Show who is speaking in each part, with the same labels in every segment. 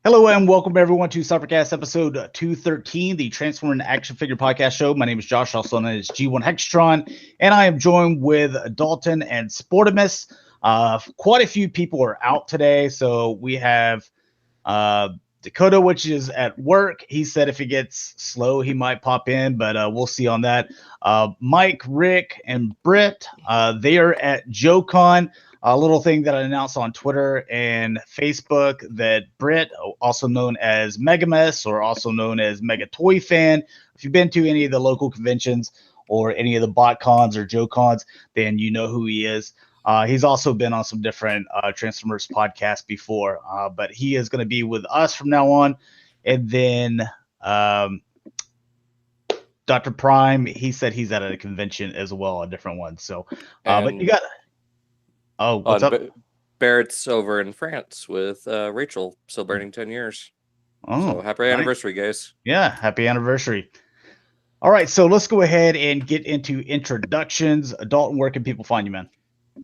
Speaker 1: Hello and welcome everyone to Cybercast episode 213, the Transformer and Action Figure Podcast Show. My name is Josh, also known as G1 Hextron, and I am joined with Dalton and Sportimus. Quite a few people are out today, so we have Dakota, which is at work. He said if he gets slow, he might pop in, but we'll see on that. Mike, Rick, and Britt, they are at JoeCon. A little thing that I announced on Twitter and Facebook that Britt, also known as Megamus or also known as Mega Toy Fan, if you've been to any of the local conventions or any of the bot cons or Joe cons, then you know who he is. He's also been on some different Transformers podcasts before, but he is going to be with us from now on. And then Dr. Prime, he said he's at a convention as well, a different one. So, but you got. Oh, what's up?
Speaker 2: Barrett's over in France with Rachel, celebrating 10 years.
Speaker 1: Oh,
Speaker 2: so happy anniversary, guys.
Speaker 1: Yeah, happy anniversary. All right, so let's go ahead and get into introductions. Dalton, where can people find you, man?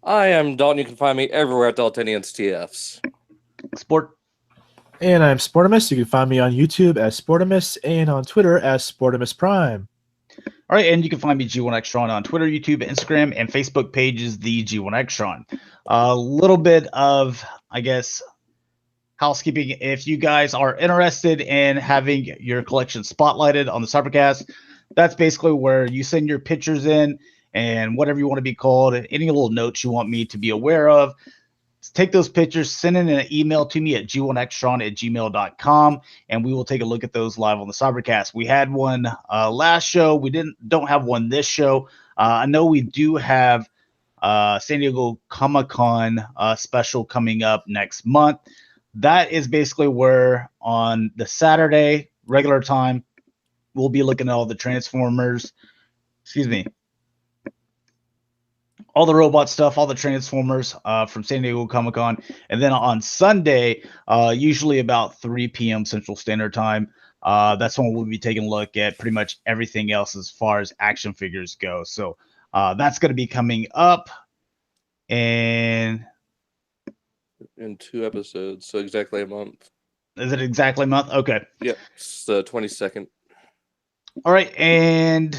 Speaker 2: I am Dalton. You can find me everywhere at Daltonians TFs.
Speaker 1: Sport.
Speaker 3: And I'm Sportimus. You can find me on YouTube as Sportimus and on Twitter as Sportimus Prime.
Speaker 1: All right, and you can find me G1 Xtron on Twitter, YouTube, Instagram, and Facebook pages, the G1 Xtron. A little bit of, I guess, housekeeping. If you guys are interested in having your collection spotlighted on the Cybercast, that's basically where you send your pictures in and whatever you want to be called, any little notes you want me to be aware of. Take those pictures, send in an email to me at g1xtron@gmail.com, and we will take a look at those live on the Cybercast. We had one last show. We don't have one this show. I know we do have San Diego Comic-Con special coming up next month. That is basically where on the Saturday, regular time, we'll be looking at all the Transformers. Excuse me. All the robot stuff, all the Transformers from San Diego Comic-Con. And then on Sunday, usually about 3 p.m. Central Standard Time, that's when we'll be taking a look at pretty much everything else as far as action figures go. So that's going to be coming up. And
Speaker 2: in 2 episodes, so exactly a month.
Speaker 1: Is it exactly a month? Okay.
Speaker 2: Yep, it's the 22nd.
Speaker 1: All right, and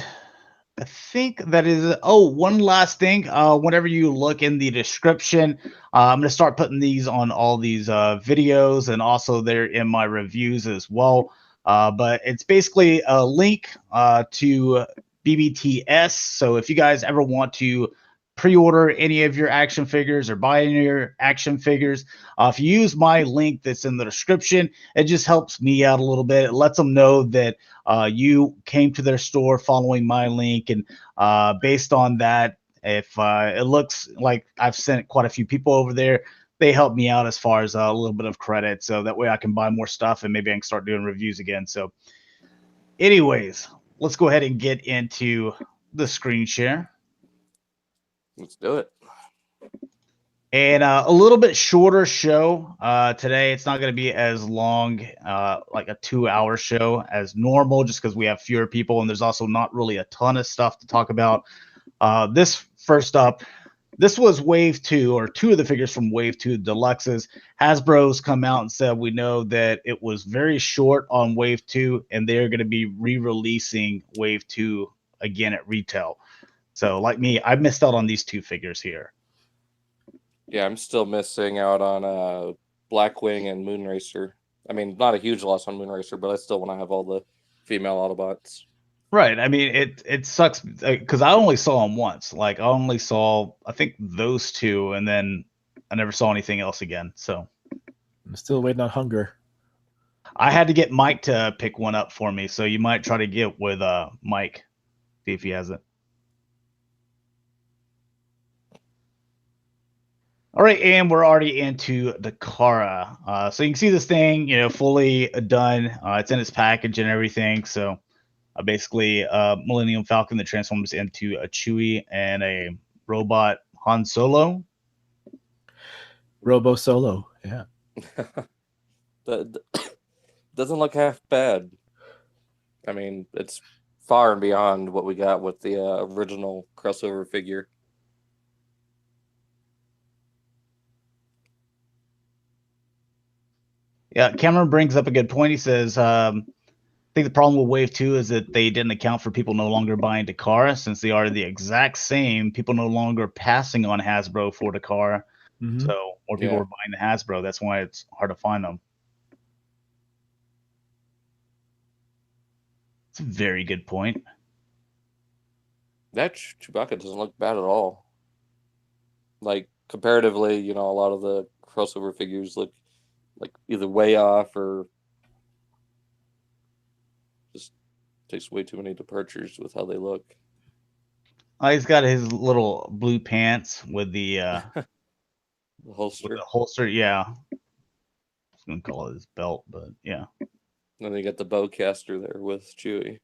Speaker 1: I think that is. Oh, one last thing. Whenever you look in the description, I'm going to start putting these on all these videos, and also they're in my reviews as well. But it's basically a link to BBTS. So if you guys ever want to pre-order any of your action figures or buy any of your action figures, if you use my link that's in the description, it just helps me out a little bit. It lets them know that you came to their store following my link, and based on that, if it looks like I've sent quite a few people over there, they help me out as far as a little bit of credit, so that way I can buy more stuff and maybe I can start doing reviews again. So anyways, let's go ahead and get into the screen share.
Speaker 2: Let's do it.
Speaker 1: And a little bit shorter show today. It's not going to be as long, like a 2-hour show as normal, just because we have fewer people, and there's also not really a ton of stuff to talk about. This first up, this was Wave 2, or 2 of the figures from Wave 2 Deluxes. Hasbro's come out and said we know that it was very short on Wave 2, and they're going to be re-releasing Wave 2 again at retail. So, like me, I missed out on these 2 figures here.
Speaker 2: Yeah, I'm still missing out on Blackwing and Moonracer. I mean, not a huge loss on Moonracer, but I still want to have all the female Autobots.
Speaker 1: Right. I mean, it sucks because I only saw them once. Like, I only saw, I think, those 2, and then I never saw anything else again. So
Speaker 3: I'm still waiting on Hunger.
Speaker 1: I had to get Mike to pick one up for me. So you might try to get with Mike, see if he has it. All right, and we're already into the Kara. So you can see this thing, fully done. It's in its package and everything. So basically, Millennium Falcon that transforms into a Chewie and a robot Han Solo.
Speaker 3: Robo Solo, yeah.
Speaker 2: That doesn't look half bad. I mean, it's far and beyond what we got with the original crossover figure.
Speaker 1: Yeah, Cameron brings up a good point. He says, I think the problem with Wave 2 is that they didn't account for people no longer buying Dakota, since they are the exact same. People no longer passing on Hasbro for Dakota, so more people are buying the Hasbro. That's why it's hard to find them. It's a very good point.
Speaker 2: That Chewbacca doesn't look bad at all. Like, comparatively, you know, a lot of the crossover figures look like either way off or just takes way too many departures with how they look.
Speaker 1: Oh, he's got his little blue pants with the
Speaker 2: holster.
Speaker 1: With the holster, yeah. I was gonna call it his belt, but yeah.
Speaker 2: And then you got the bowcaster there with Chewie.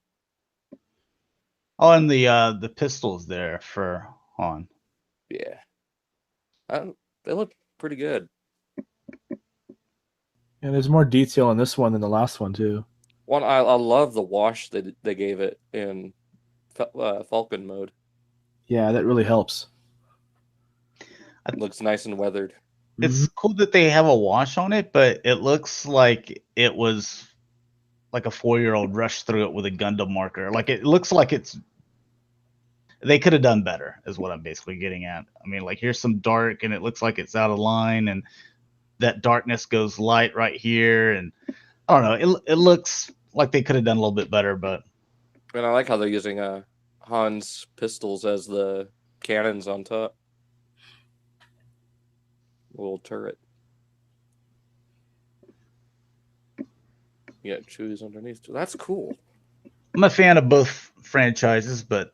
Speaker 1: Oh, and the pistols there for Han.
Speaker 2: Yeah. They look pretty good.
Speaker 3: Yeah, there's more detail on this one than the last one too.
Speaker 2: I love the wash they gave it in Falcon mode.
Speaker 3: Yeah, that really helps.
Speaker 2: It looks nice and weathered.
Speaker 1: It's cool that they have a wash on it, but it looks like it was like a 4-year-old rushed through it with a Gundam marker. Like it looks like it's they could have done better, is what I'm basically getting at. I mean, like here's some dark, and it looks like it's out of line, and that darkness goes light right here, and I don't know. It looks like they could have done a little bit better, but.
Speaker 2: And I like how they're using Han's pistols as the cannons on top. A little turret. Yeah, Chewie's underneath. That's cool.
Speaker 1: I'm a fan of both franchises, but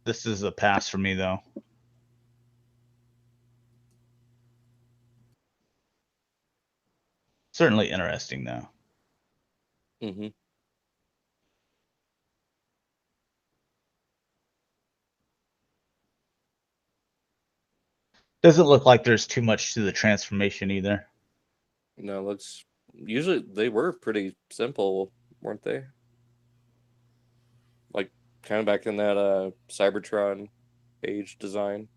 Speaker 1: this is a pass for me, though. Certainly interesting, though.
Speaker 2: Mm-hmm.
Speaker 1: Doesn't look like there's too much to the transformation either.
Speaker 2: No, looks usually they were pretty simple, weren't they? Like kind of back in that Cybertron age design.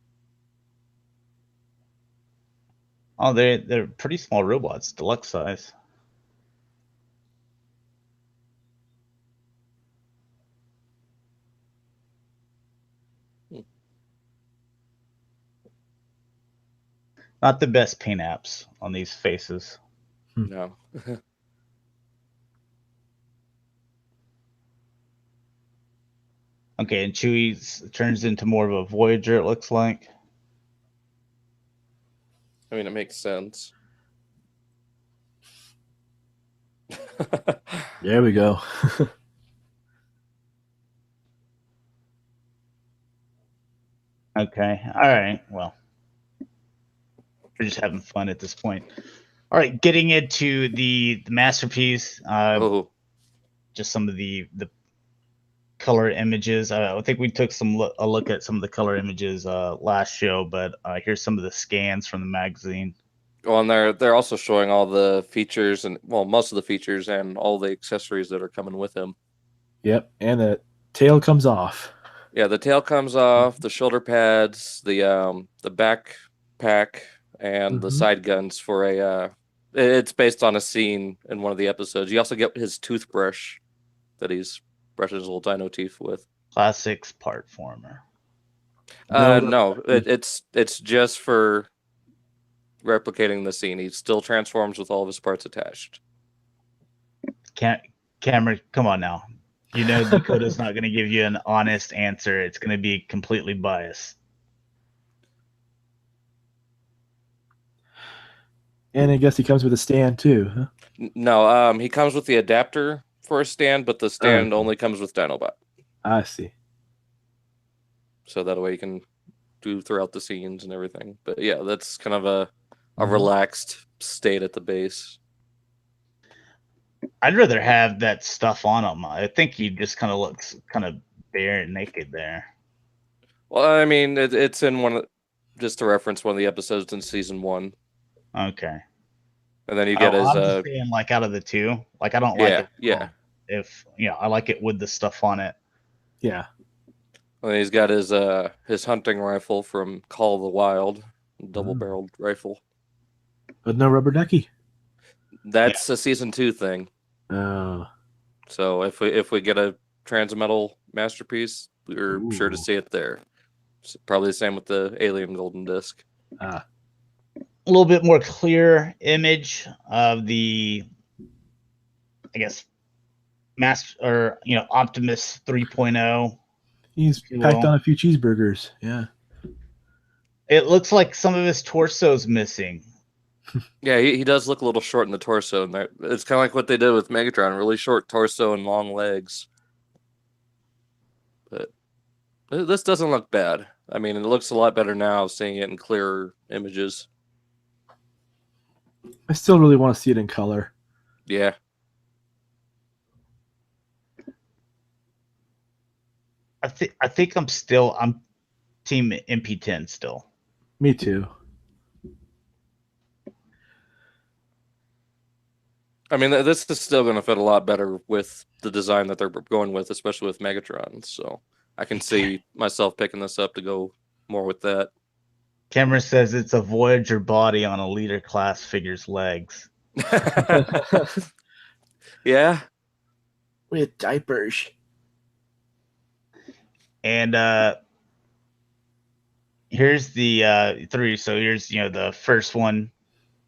Speaker 1: Oh, they're pretty small robots, deluxe size. Not the best paint apps on these faces.
Speaker 2: No.
Speaker 1: Okay, and Chewie turns into more of a Voyager, it looks like.
Speaker 2: I mean, it makes sense.
Speaker 3: There we go.
Speaker 1: Okay, all right. Well, we're just having fun at this point. All right, getting into the masterpiece. Just some of the color images. I think we took a look at some of the color images last show, but here's some of the scans from the magazine.
Speaker 2: Well, and they're also showing all the features and most of the features and all the accessories that are coming with him.
Speaker 3: Yep, and the tail comes off.
Speaker 2: Yeah, the tail comes off, the shoulder pads, the backpack, and the side guns for a. It's based on a scene in one of the episodes. You also get his toothbrush that he's brushing his little dino teeth with.
Speaker 1: Classics part former.
Speaker 2: No, it's just for replicating the scene. He still transforms with all of his parts attached.
Speaker 1: Cameron, come on now. You know Dakota's not going to give you an honest answer. It's going to be completely biased.
Speaker 3: And I guess he comes with a stand too, huh?
Speaker 2: No, he comes with the adapter for a stand, but the stand only comes with Dinobot.
Speaker 3: I see.
Speaker 2: So that way you can do throughout the scenes and everything. But yeah, that's kind of a relaxed state at the base.
Speaker 1: I'd rather have that stuff on him. I think he just kind of looks kind of bare and naked there.
Speaker 2: Well, I mean, it's in just to reference one of the episodes in season 1.
Speaker 1: Okay.
Speaker 2: And then you get his.
Speaker 1: I'm just saying, like out of the two, like I don't like it.
Speaker 2: Yeah.
Speaker 1: If I like it with the stuff on it.
Speaker 3: Yeah.
Speaker 2: And he's got his hunting rifle from Call of the Wild, double-barreled rifle.
Speaker 3: But no rubber ducky.
Speaker 2: That's a season 2 thing.
Speaker 3: Oh.
Speaker 2: So if we get a Transmetal masterpiece, we're sure to see it there. It's probably the same with the Alien Golden Disc.
Speaker 3: Ah.
Speaker 1: A little bit more clear image of the, I guess, Optimus 3.0.
Speaker 3: He's packed on a few cheeseburgers. Yeah.
Speaker 1: It looks like some of his torso's missing.
Speaker 2: Yeah, he does look a little short in the torso, and it's kind of like what they did with Megatron, really short torso and long legs. But this doesn't look bad. I mean, it looks a lot better now, seeing it in clearer images.
Speaker 3: I still really want to see it in color.
Speaker 2: Yeah.
Speaker 1: I think I'm team MP10 still.
Speaker 3: Me too.
Speaker 2: I mean, this is still going to fit a lot better with the design that they're going with, especially with Megatron. So I can see myself picking this up to go more with that.
Speaker 1: Cameron says it's a Voyager body on a leader class figure's legs.
Speaker 2: Yeah.
Speaker 3: With diapers.
Speaker 1: And here's the 3. So here's the first one,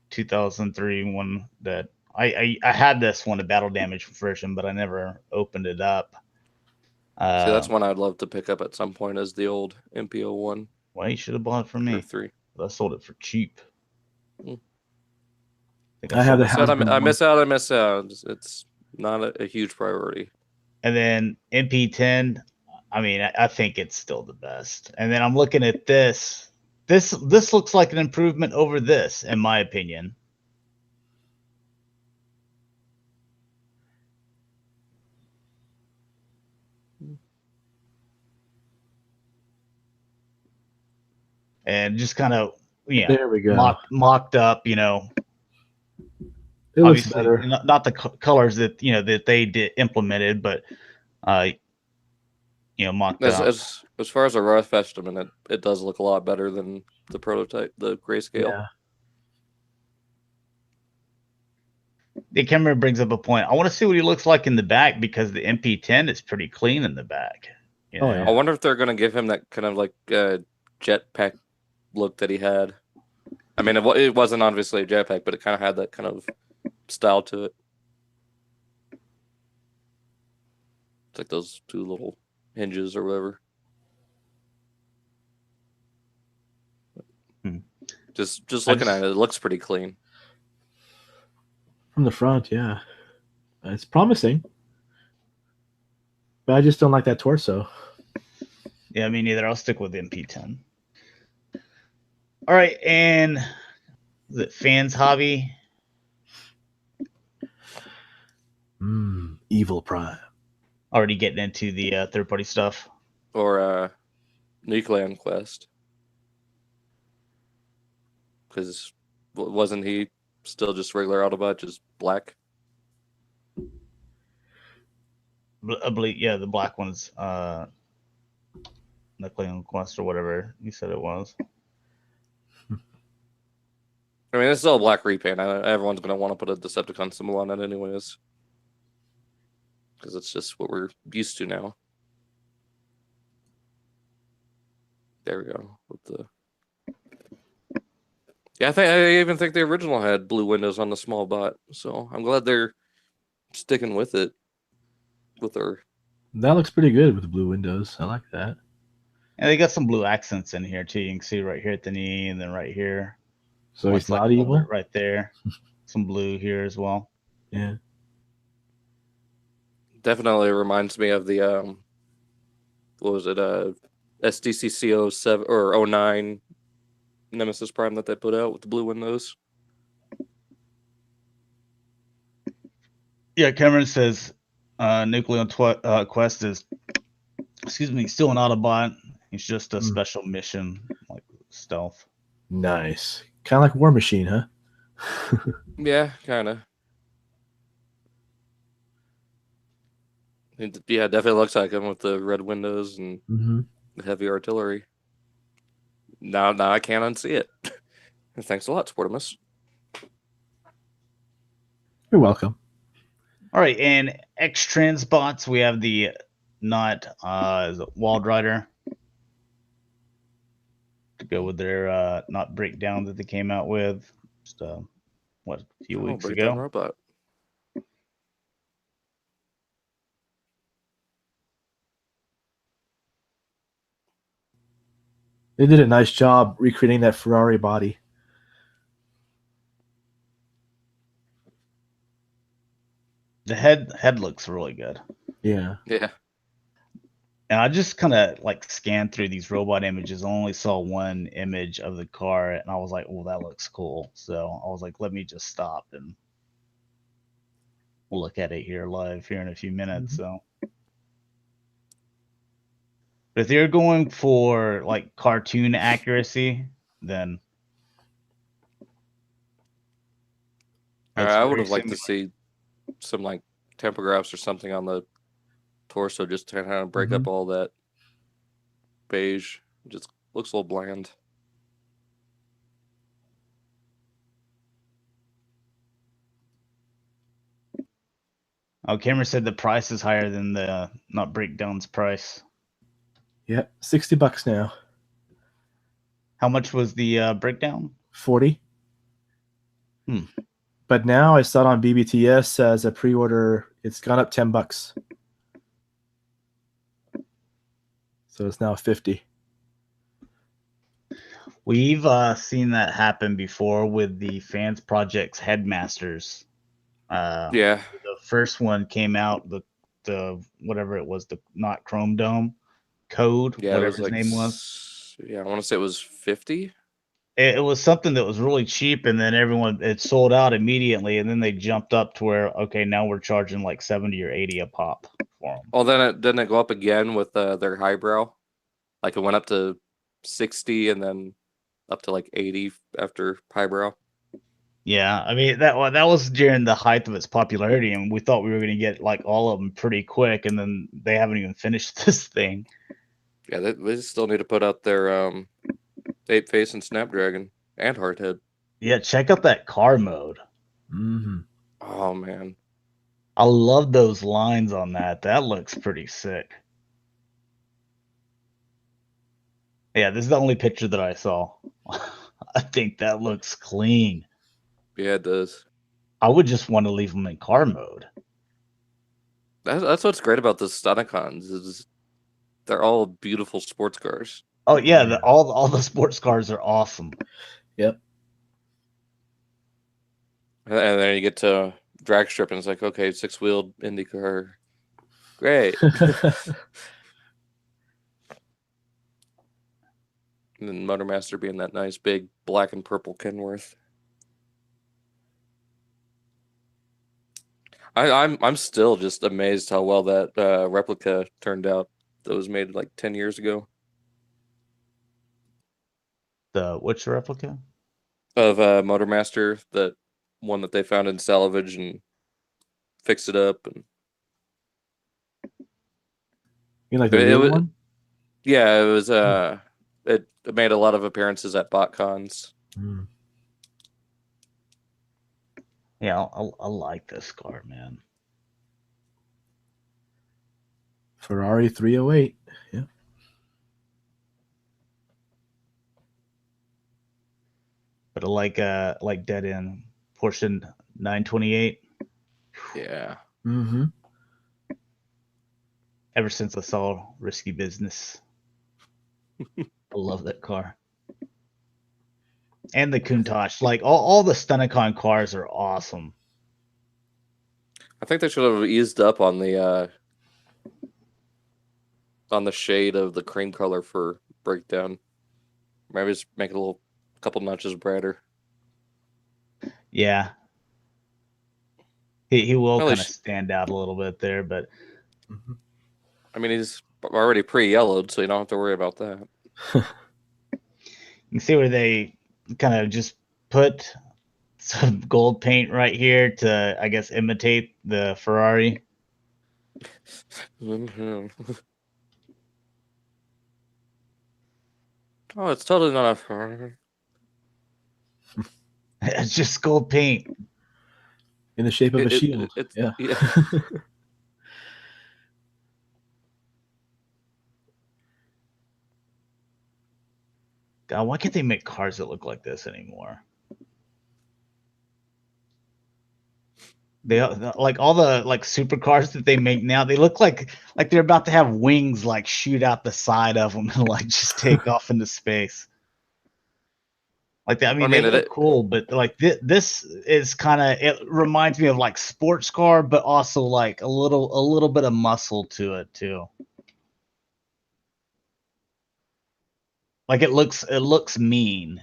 Speaker 1: 2003 one that I had this one, a battle damage version, but I never opened it up.
Speaker 2: See, that's one I'd love to pick up at some point, as the old MPO1.
Speaker 1: Well, you should have bought it from me.
Speaker 2: 3.
Speaker 1: I sold it for cheap.
Speaker 3: I have the
Speaker 2: I miss out. It's not a huge priority.
Speaker 1: And then MP10, I mean, I think it's still the best. And then I'm looking at this. This looks like an improvement over this, in my opinion. And just kind of,
Speaker 3: there we go.
Speaker 1: Mocked up,
Speaker 3: It looks
Speaker 1: obviously
Speaker 3: better.
Speaker 1: not the colors that that they implemented, but mocked up.
Speaker 2: As far as a rough estimate, it does look a lot better than the prototype, the grayscale.
Speaker 3: Yeah.
Speaker 1: The camera brings up a point. I want to see what he looks like in the back, because the MP10 is pretty clean in the back.
Speaker 3: Oh, yeah.
Speaker 2: I wonder if they're going to give him that kind of like jetpack look that he had. I mean, it wasn't obviously a jetpack, but it kind of had that kind of style to it. It's like those 2 little hinges or whatever. Just looking at it, it looks pretty clean.
Speaker 3: From the front, yeah. It's promising. But I just don't like that torso.
Speaker 1: Yeah, me neither. I'll stick with MP10. All right, and is it Fans Hobby?
Speaker 3: Evil Prime.
Speaker 1: Already getting into the third-party stuff.
Speaker 2: Or Nucleon Quest. Because wasn't he still just regular Autobot, just black?
Speaker 1: I believe, yeah, the black one's Nucleon Quest or whatever you said it was.
Speaker 2: I mean, it's still a black repaint. Everyone's going to want to put a Decepticon symbol on it anyways. Because it's just what we're used to now. There we go. Yeah, I even think the original had blue windows on the small bot. So I'm glad they're sticking with it.
Speaker 3: That looks pretty good with the blue windows. I like that.
Speaker 1: And they got some blue accents in here too. You can see right here at the knee, and then right here.
Speaker 3: So it's not evil?
Speaker 1: Right there. Some blue here as well.
Speaker 3: Yeah.
Speaker 2: Definitely reminds me of the what was it? SDCC 07 or 09 Nemesis Prime that they put out with the blue windows.
Speaker 1: Yeah, Cameron says Nucleon Quest is, still an Autobot. He's just a special mission, like stealth.
Speaker 3: Nice. Kind of like War Machine, huh?
Speaker 2: Yeah, kind of. Yeah, definitely looks like him with the red windows and the heavy artillery. Now I can't unsee it. Thanks a lot, Sportimus.
Speaker 3: You're welcome.
Speaker 1: All right, and X Transbots, we have the not is it Wild Rider to go with their not breakdown that they came out with just what a few weeks
Speaker 2: Breakdown
Speaker 1: ago.
Speaker 2: Robot.
Speaker 3: They did a nice job recreating that Ferrari body.
Speaker 1: The head looks really good.
Speaker 3: Yeah.
Speaker 2: Yeah.
Speaker 1: And I just kind of like scanned through these robot images. I only saw one image of the car, and I was like, "Well, that looks cool." So I was like, "Let me just stop and we'll look at it here live here in a few minutes." So, but if you're going for like cartoon accuracy, then it's
Speaker 2: I would
Speaker 1: very
Speaker 2: have liked
Speaker 1: similar.
Speaker 2: to see some like tempographs or something on the torso just to kind of break up all that beige. It just looks a little bland.
Speaker 1: Oh, Cameron said the price is higher than the not breakdown's price.
Speaker 3: Yep. $60 now.
Speaker 1: How much was the breakdown?
Speaker 3: 40. But now I saw it on BBTS as a pre-order. It's gone up $10. So it's now 50.
Speaker 1: We've seen that happen before with the Fans Project's Headmasters.
Speaker 2: Yeah.
Speaker 1: The first one came out, the whatever it was, the not Chrome Dome Code,
Speaker 2: Yeah,
Speaker 1: whatever
Speaker 2: it was
Speaker 1: his
Speaker 2: like
Speaker 1: name was.
Speaker 2: Yeah, I want to say it was 50.
Speaker 1: It was something that was really cheap, and then it sold out immediately, and then they jumped up to where, okay, now we're charging like 70 or 80 a pop for them.
Speaker 2: Oh, then didn't it go up again with their highbrow? Like it went up to 60 and then up to like 80 after highbrow.
Speaker 1: Yeah, I mean that was during the height of its popularity, and we thought we were going to get like all of them pretty quick, and then they haven't even finished this thing.
Speaker 2: Yeah, they still need to put out their 8-face and Snapdragon and Hardhead.
Speaker 1: Yeah, check out that car mode.
Speaker 2: Oh man,
Speaker 1: I love those lines on that. That looks pretty sick. Yeah, this is the only picture that I saw. I think that looks clean.
Speaker 2: yeah, it does.
Speaker 1: I would just want to leave them in car mode.
Speaker 2: That's what's great about the Stunticons is they're all beautiful sports cars.
Speaker 1: Oh yeah, all the sports cars are awesome.
Speaker 3: Yep.
Speaker 2: And then you get to drag strip and it's like, okay, 6-wheeled IndyCar. Great. And then Motormaster being that nice big black and purple Kenworth. I'm still just amazed how well that replica turned out that was made like 10 years ago.
Speaker 1: The which replica?
Speaker 2: Of Motormaster, that one that they found in salvage and fixed it up. And
Speaker 3: You like the real one?
Speaker 2: Yeah, it was it made a lot of appearances at BotCons.
Speaker 1: Yeah, I like this car, man.
Speaker 3: Ferrari 308. Yeah.
Speaker 1: But I like Dead End Porsche 928.
Speaker 2: Yeah.
Speaker 1: Ever since I saw Risky Business, I love that car. And the Countach, like all the Stunticon cars are awesome.
Speaker 2: I think they should have eased up on the shade of the cream color for breakdown. Maybe just make it a couple notches brighter.
Speaker 1: Yeah, he will kind of stand out a little bit there, but
Speaker 2: I mean he's already pre-yellowed, so you don't have to worry about that.
Speaker 1: You can see where they kind of just put some gold paint right here to, I guess, imitate the Ferrari.
Speaker 2: Oh, it's totally not a Ferrari.
Speaker 1: It's just gold paint.
Speaker 3: in the shape of a shield. Yeah.
Speaker 1: God, why can't they make cars that look like this anymore? They like all the like supercars that they make now. They look like they're about to have wings like shoot out the side of them and like just take off into space. Like that. I mean, they look cool, but like this is kind of, it reminds me of like sports car, but also like a little bit of muscle to it too. Like it looks mean.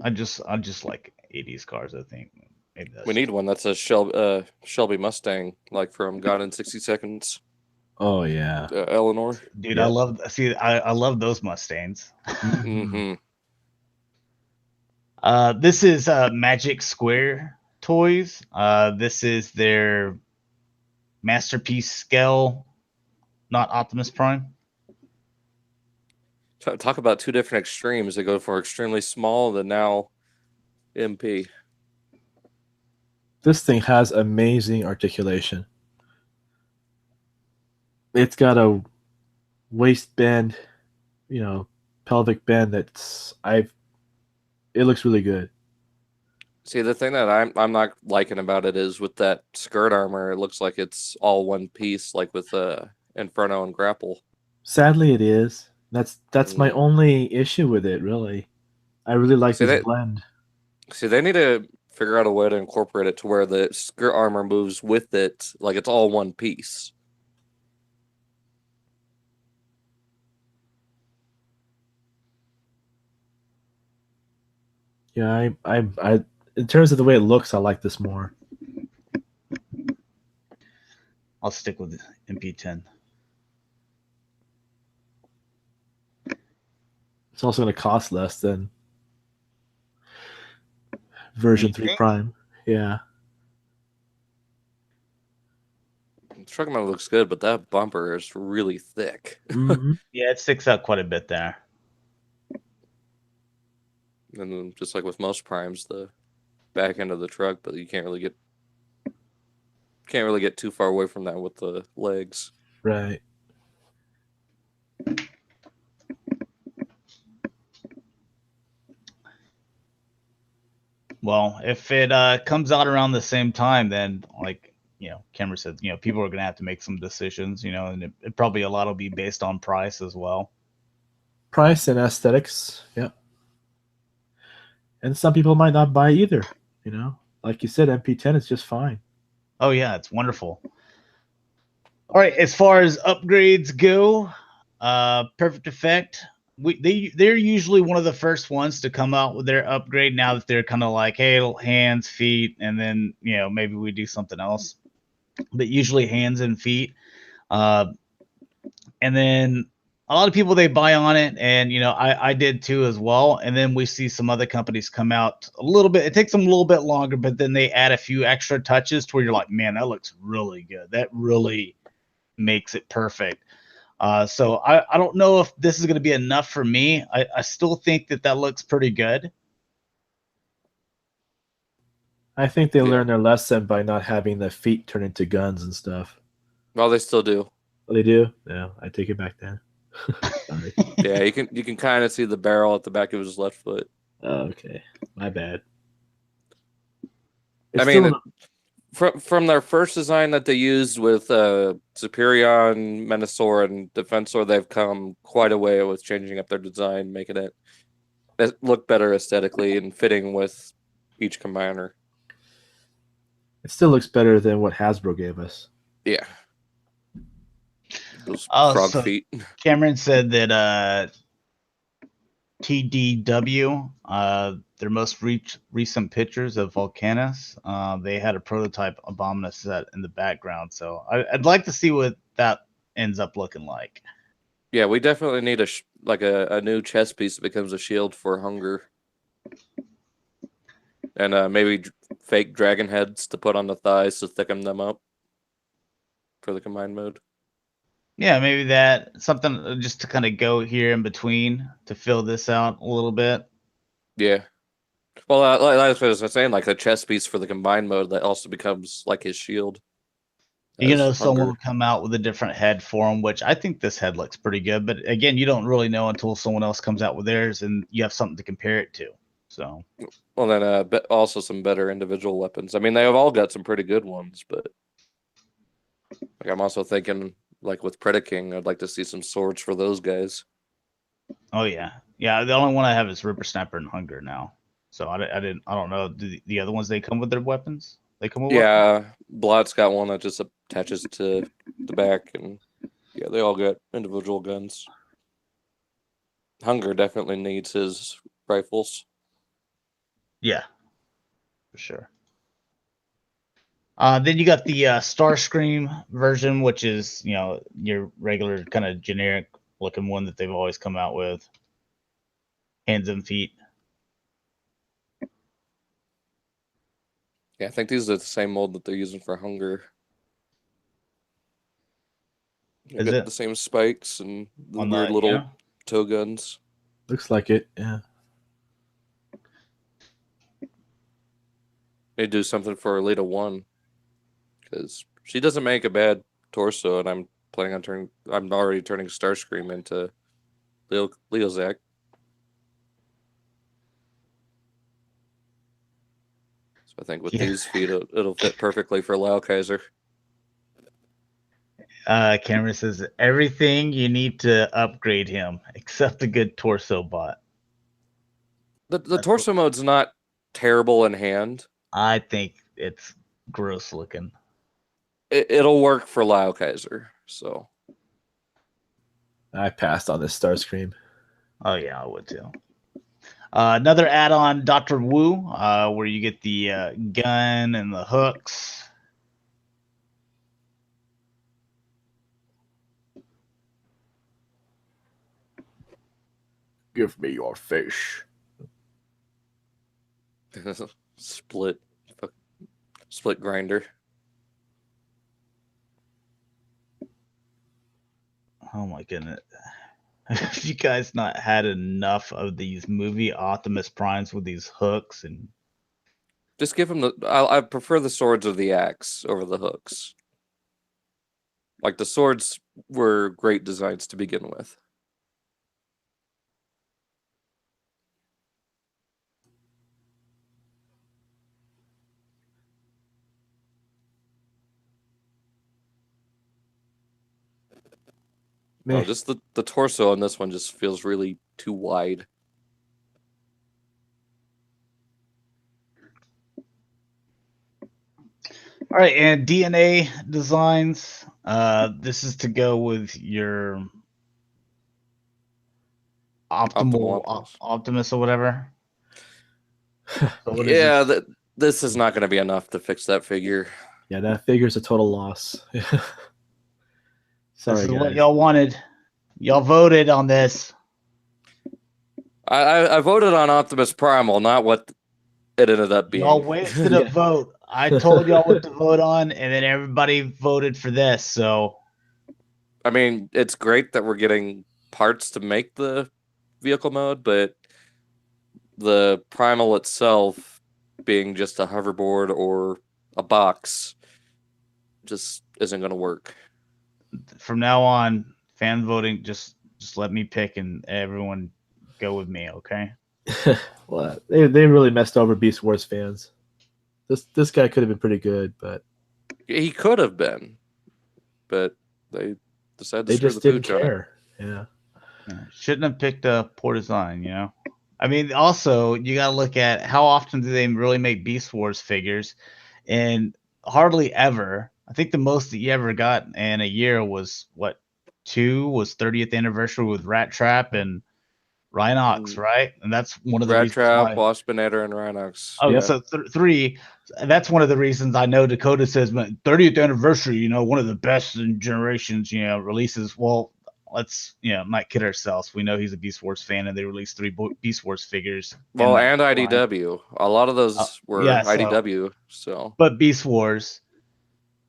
Speaker 1: I just like 80s cars, I think. Maybe that's
Speaker 2: we need one that's a Shelby Mustang, like from Gone in 60 Seconds.
Speaker 3: Oh yeah,
Speaker 2: Eleanor.
Speaker 1: Dude, yep. I love those Mustangs.
Speaker 2: Mm-hmm.
Speaker 1: This is Magic Square Toys. This is their masterpiece scale, not Optimus Prime.
Speaker 2: Talk about two different extremes. They go from extremely small to now MP.
Speaker 3: This thing has amazing articulation. It's got a waist bend, pelvic bend it looks really good.
Speaker 2: See, the thing that I'm not liking about it is with that skirt armor, it looks like it's all one piece, like with Inferno and Grapple.
Speaker 3: Sadly, it is. That's my only issue with it, really. I really like this blend.
Speaker 2: See, they need to figure out a way to incorporate it to where the skirt armor moves with it, like it's all one piece.
Speaker 3: Yeah, I in terms of the way it looks, I like this more.
Speaker 1: I'll stick with MP10.
Speaker 3: It's also going to cost less than version 3 Prime. Yeah.
Speaker 2: The truck model looks good, but that bumper is really thick.
Speaker 3: Mm-hmm.
Speaker 1: Yeah, it sticks out quite a bit there.
Speaker 2: And then just like with most primes, the back end of the truck, but you can't really get too far away from that with the legs.
Speaker 3: Right.
Speaker 1: Well, if it comes out around the same time, then like Cameron said, people are gonna have to make some decisions, and it probably a lot will be based on price as well.
Speaker 3: Price and aesthetics, yeah. And some people might not buy either, Like you said, MP10 is just fine.
Speaker 1: Oh yeah, it's wonderful. All right, as far as upgrades go, Perfect Effect, they're usually one of the first ones to come out with their upgrade. Now that they're kind of like, hey, hands, feet, and then maybe we do something else, but usually hands and feet. And then a lot of people, they buy on it, and I did too as well. And then we see some other companies come out a little bit. It takes them a little bit longer, but then they add a few extra touches to where you're like, man, that looks really good. That really makes it perfect. So I don't know if this is going to be enough for me. I still think that looks pretty good.
Speaker 3: I think they learned their lesson by not having the feet turn into guns and stuff.
Speaker 2: Well, they still do.
Speaker 3: Oh, they do? Yeah, I take it back then.
Speaker 2: Yeah, you can kind of see the barrel at the back of his left foot.
Speaker 3: Oh, okay. My bad.
Speaker 2: From their first design that they used with Superion, Menasor, and Defensor, they've come quite a way with changing up their design, making it look better aesthetically and fitting with each combiner.
Speaker 3: It still looks better than what Hasbro gave us.
Speaker 2: Yeah. Those frog feet.
Speaker 1: Cameron said that TDW, their most recent pictures of Volcanus, they had a prototype Abominus set in the background. So I'd like to see what that ends up looking like.
Speaker 2: Yeah, we definitely need a new chest piece that becomes a shield for hunger. And maybe fake dragon heads to put on the thighs to thicken them up for the combined mode.
Speaker 1: Yeah, maybe that something just to kind of go here in between to fill this out a little bit.
Speaker 2: Yeah. Well, that's what I was saying. Like a chest piece for the combined mode that also becomes like his shield.
Speaker 1: Someone will come out with a different head for him, which I think this head looks pretty good. But again, you don't really know until someone else comes out with theirs and you have something to compare it to. So,
Speaker 2: well, then also some better individual weapons. I mean, they have all got some pretty good ones, but like I'm also thinking, like with Predaking, I'd like to see some swords for those guys.
Speaker 1: Oh yeah. The only one I have is Ripper Snapper and Hunger now. So I don't know. Do the other ones, they come with their weapons? They come with weapons?
Speaker 2: Blot's got one that just attaches to the back, and yeah, they all got individual guns. Hunger definitely needs his rifles.
Speaker 1: Yeah, for sure. Then you got the Starscream version, which is your regular kind of generic looking one that they've always come out with. Hands and feet.
Speaker 2: Yeah, I think these are the same mold that they're using for Hunger. Is it the same spikes and the weird little toe guns?
Speaker 3: Looks like it, yeah.
Speaker 2: They do something for Alita 1, because she doesn't make a bad torso, and I'm already turning Starscream into Leozak. So I think with these feet, it'll fit perfectly for Laukaiser.
Speaker 1: Cameron says everything you need to upgrade him except a good torso bot.
Speaker 2: The torso mode's not terrible in hand.
Speaker 1: I think it's gross looking.
Speaker 2: It'll work for Laukaiser, so
Speaker 3: I passed on this Starscream.
Speaker 1: Oh yeah, I would too. Another add-on, Dr. Wu, where you get the gun and the hooks.
Speaker 3: Give me your fish.
Speaker 2: Split grinder.
Speaker 1: Oh my goodness. Have you guys not had enough of these movie Optimus Primes with these hooks? And
Speaker 2: just give him I prefer the swords of the axe over the hooks. Like, the swords were great designs to begin with. Oh, just the torso on this one just feels really too wide.
Speaker 1: All right, and DNA designs. This is to go with your Optimus or whatever.
Speaker 2: So this is not going to be enough to fix that figure.
Speaker 3: Yeah, that figure's a total loss.
Speaker 1: Sorry, this is guys. What y'all wanted. Y'all voted on this.
Speaker 2: I voted on Optimus Primal, not what it ended up being.
Speaker 1: Y'all wasted a vote. I told y'all what to vote on, and then everybody voted for this. So,
Speaker 2: I mean, it's great that we're getting parts to make the vehicle mode, but the Primal itself being just a hoverboard or a box just isn't going to work.
Speaker 1: From now on, fan voting, just let me pick and everyone go with me, okay?
Speaker 3: Well, they really messed over Beast Wars fans. This guy could have been pretty good, but
Speaker 2: he could have been, but they decided to
Speaker 3: they just didn't care. Yeah,
Speaker 1: shouldn't have picked a poor design, I mean, also you got to look at how often do they really make Beast Wars figures, and hardly ever. I think the most that you ever got in a year was 30th anniversary with Rat Trap and Rhinox, right? And that's one of the
Speaker 2: Rat
Speaker 1: reasons
Speaker 2: Trap, Waspinator, and Rhinox.
Speaker 1: Oh, yeah. So 3. That's one of the reasons I know Dakota says 30th anniversary. One of the best in generations. Releases. Well, let's not kid ourselves. We know he's a Beast Wars fan, and they released 3 Beast Wars figures.
Speaker 2: Well, and IDW. A lot of those were IDW. So,
Speaker 1: but Beast Wars.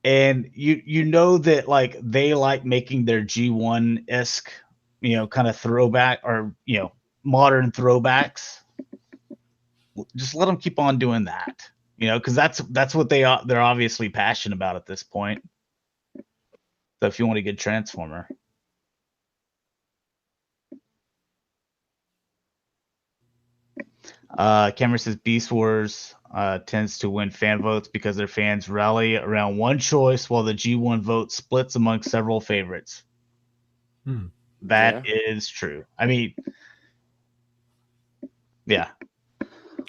Speaker 1: And you know that like they like making their G1-esque, kind of throwback or modern throwbacks. just let them keep on doing that. Because that's what they're obviously passionate about at this point. So if you want a good Transformer. Cameron says Beast Wars tends to win fan votes because their fans rally around one choice while the G1 vote splits among several favorites. That is true. I mean, yeah.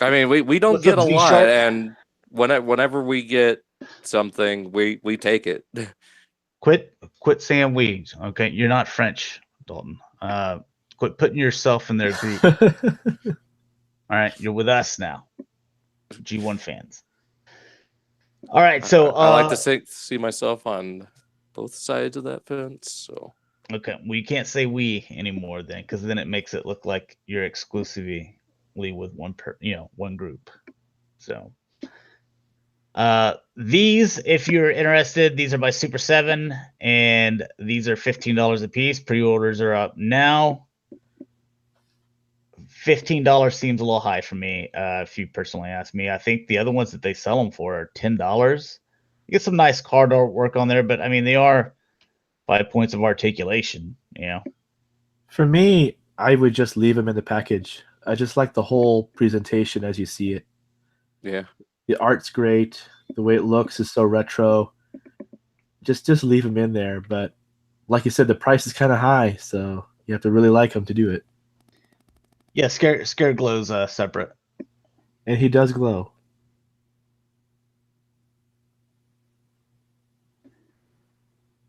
Speaker 2: I mean, we don't get a lot, and whenever we get something, we take it.
Speaker 1: Quit saying we. Okay, you're not French, Dalton. Quit putting yourself in their group. All right, you're with us now, G1 fans. All right, so
Speaker 2: I like to see myself on both sides of that fence. So
Speaker 1: okay, we can't say we anymore then, because then it makes it look like you're exclusively with one group. So these, if you're interested, these are by Super 7, and these are $15 a piece. Pre-orders are up now. $15 seems a little high for me, if you personally ask me. I think the other ones that they sell them for are $10. You get some nice card artwork on there, but I mean, they are 5 points of articulation,
Speaker 3: For me, I would just leave them in the package. I just like the whole presentation as you see it.
Speaker 2: Yeah.
Speaker 3: The art's great. The way it looks is so retro. Just leave them in there. But like you said, the price is kind of high, so you have to really like them to do it.
Speaker 1: Yeah, Scare Glow's separate.
Speaker 3: And he does glow.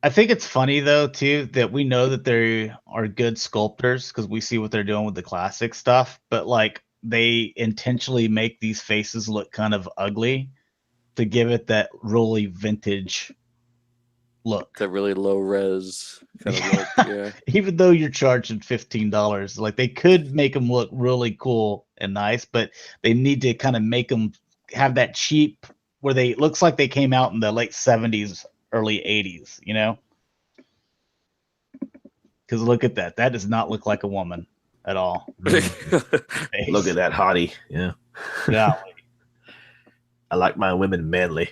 Speaker 1: I think it's funny, though, too, that we know that they are good sculptors because we see what they're doing with the classic stuff, but, like, they intentionally make these faces look kind of ugly to give it that really vintage look.
Speaker 2: That really low res kind of look, yeah.
Speaker 1: Even though you're charging $15, like, they could make them look really cool and nice, but they need to kind of make them have that cheap where they looks like they came out in the late 70s, early 80s, Because look at that. That does not look like a woman at all.
Speaker 3: Look at that hottie. Yeah.
Speaker 1: Yeah.
Speaker 3: I like my women manly.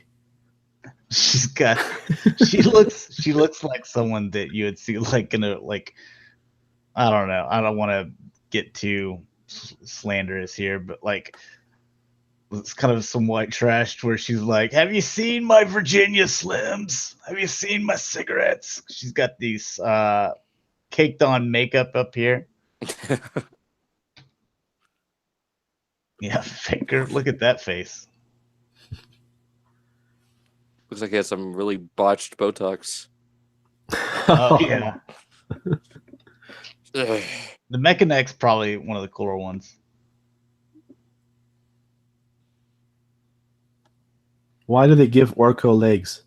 Speaker 1: She looks like someone that you would see like in a, like, I don't know. I don't want to get too slanderous here, but like it's kind of some white trash where she's like, "Have you seen my Virginia Slims? Have you seen my cigarettes?" She's got these caked on makeup up here. Yeah, Faker. Look at that face.
Speaker 2: Looks like he has some really botched Botox.
Speaker 1: Oh yeah. The Mechanex's probably one of the cooler ones.
Speaker 3: Why do they give Orko legs?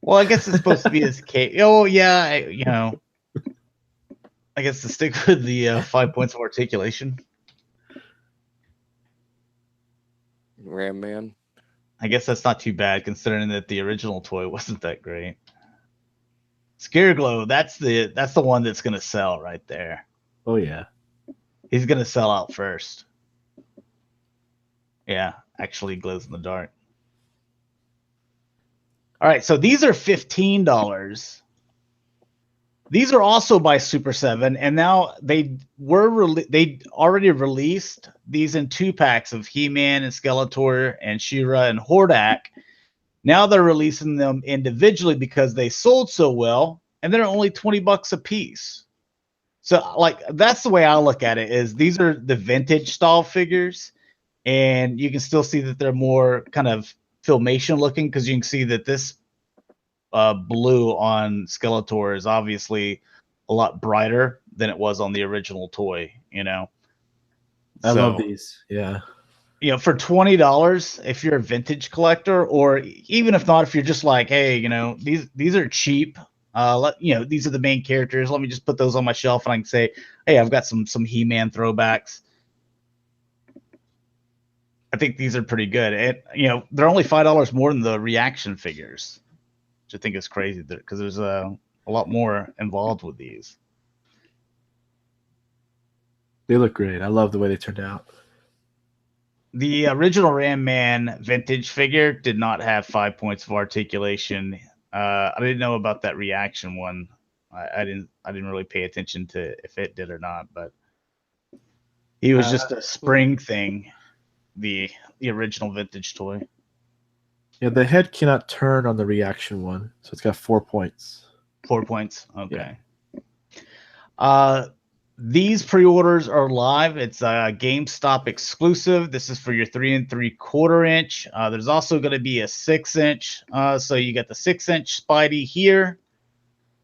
Speaker 1: Well, I guess it's supposed to be his cake. Oh yeah, I guess to stick with the 5 points of articulation.
Speaker 2: Ram Man.
Speaker 1: I guess that's not too bad considering that the original toy wasn't that great. Scareglow, that's the one that's gonna sell right there.
Speaker 3: Oh yeah.
Speaker 1: He's gonna sell out first. Yeah, actually glows in the dark. All right, so these are $15. These are also by Super 7, and now they already released these in 2-packs of He-Man and Skeletor and She-Ra and Hordak. Now they're releasing them individually because they sold so well, and they're only $20 a piece. So, like, that's the way I look at it, is these are the vintage style figures, and you can still see that they're more kind of Filmation looking because you can see that this blue on Skeletor is obviously a lot brighter than it was on the original toy,
Speaker 3: I love these. Yeah.
Speaker 1: For $20, if you're a vintage collector, or even if not, if you're just like, hey, these are cheap. These are the main characters. Let me just put those on my shelf, and I can say, hey, I've got some He-Man throwbacks. I think these are pretty good. And they're only $5 more than the reaction figures, which I think is crazy because there's a lot more involved with these.
Speaker 3: They look great. I love the way they turned out.
Speaker 1: The original Ram Man vintage figure did not have 5 points of articulation. I didn't know about that reaction one. I didn't really pay attention to if it did or not, but he was just a spring thing. The original vintage toy.
Speaker 3: Yeah, the head cannot turn on the reaction one, so it's got 4 points.
Speaker 1: 4 points. Okay. These pre-orders are live. It's a GameStop exclusive. This is for your 3 3/4 inch. There's also going to be a 6-inch. So you got the 6-inch Spidey here.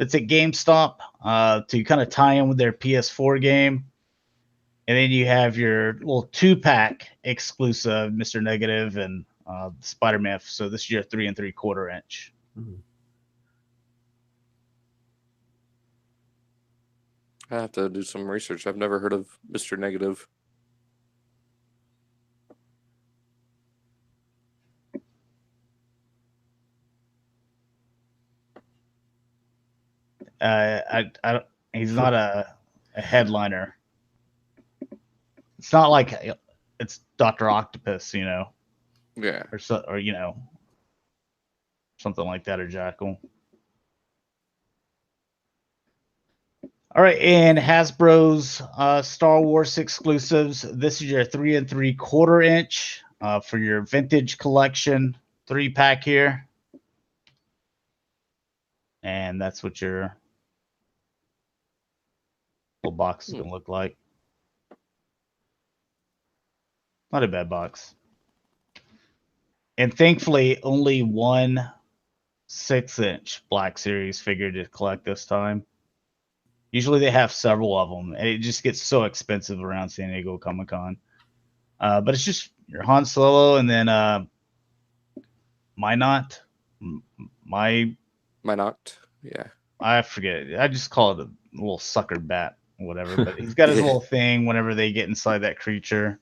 Speaker 1: It's at GameStop to kind of tie in with their PS4 game. And then you have your little 2-pack exclusive, Mr. Negative and Spider-Man. So this is your 3 3/4 inch.
Speaker 3: Mm.
Speaker 2: I have to do some research. I've never heard of Mr. Negative.
Speaker 1: He's not a headliner. It's not like it's Dr. Octopus, you know.
Speaker 2: Yeah.
Speaker 1: Or you know, something like that, or Jackal. All right, and Hasbro's Star Wars exclusives. This is your 3 3/4 inch for your vintage collection 3-pack here, and that's what your little box is gonna look like. Not a bad box. And thankfully, only one 6-inch Black Series figure to collect this time. Usually they have several of them, and it just gets so expensive around San Diego Comic-Con. But it's just your Han Solo, and then Minot.
Speaker 2: Yeah.
Speaker 1: I forget. I just call it a little sucker bat or whatever. But he's got his little thing whenever they get inside that creature.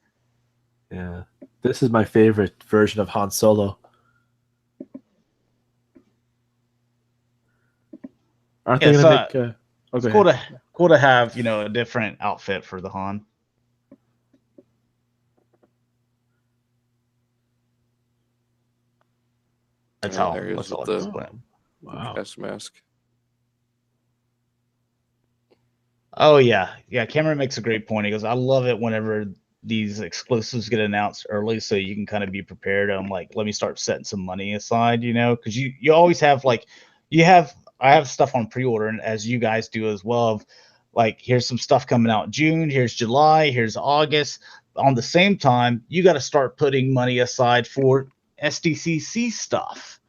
Speaker 3: Yeah. This is my favorite version of Han Solo. Aren't they going to make...
Speaker 1: it's cool to have, you know, a different outfit for the Han. That's how.
Speaker 2: There he is with the gas mask.
Speaker 1: Oh yeah, Cameron makes a great point. He goes, "I love it whenever these exclusives get announced early, so you can kind of be prepared." I'm like, let me start setting some money aside, you know, because you always have I have stuff on pre-order, and as you guys do as well. Of like, here's some stuff coming out in June, here's July, here's August. On the same time, you got to start putting money aside for SDCC stuff,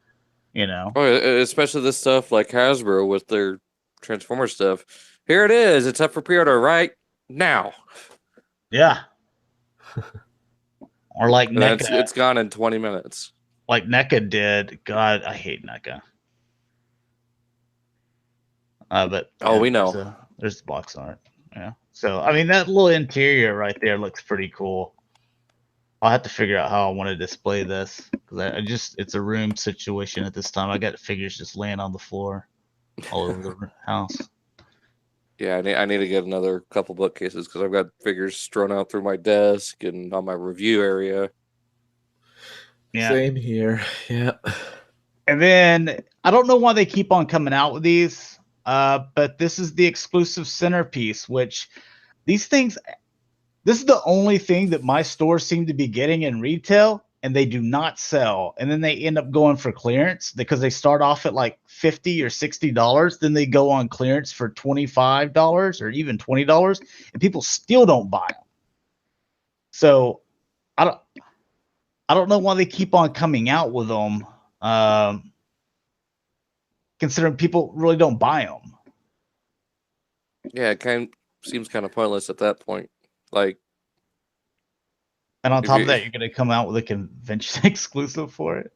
Speaker 1: you know.
Speaker 2: Oh, especially this stuff like Hasbro with their Transformer stuff. Here it is. It's up for pre-order right now.
Speaker 1: Yeah. Or like
Speaker 2: NECA. It's gone in 20 minutes.
Speaker 1: Like NECA did. God, I hate NECA. But
Speaker 2: we know.
Speaker 1: There's the box art. Yeah. So I mean, that little interior right there looks pretty cool. I'll have to figure out how I want to display this, because it's a room situation at this time. I got figures just laying on the floor all over the house.
Speaker 2: Yeah, I need to get another couple bookcases because I've got figures strewn out through my desk and on my review area.
Speaker 1: Yeah.
Speaker 3: Same here. Yeah.
Speaker 1: And then I don't know why they keep on coming out with these, but this is the exclusive centerpiece, which these things, this is the only thing that my stores seem to be getting in retail, and they do not sell. And then they end up going for clearance because they start off at like $50 or $60. Then they go on clearance for $25 or even $20, and people still don't buy them. So I don't know why they keep on coming out with them, considering people really don't buy them.
Speaker 2: Yeah, it seems kind of pointless at that point. Like,
Speaker 1: and on top of that, you're going to come out with a convention exclusive for it.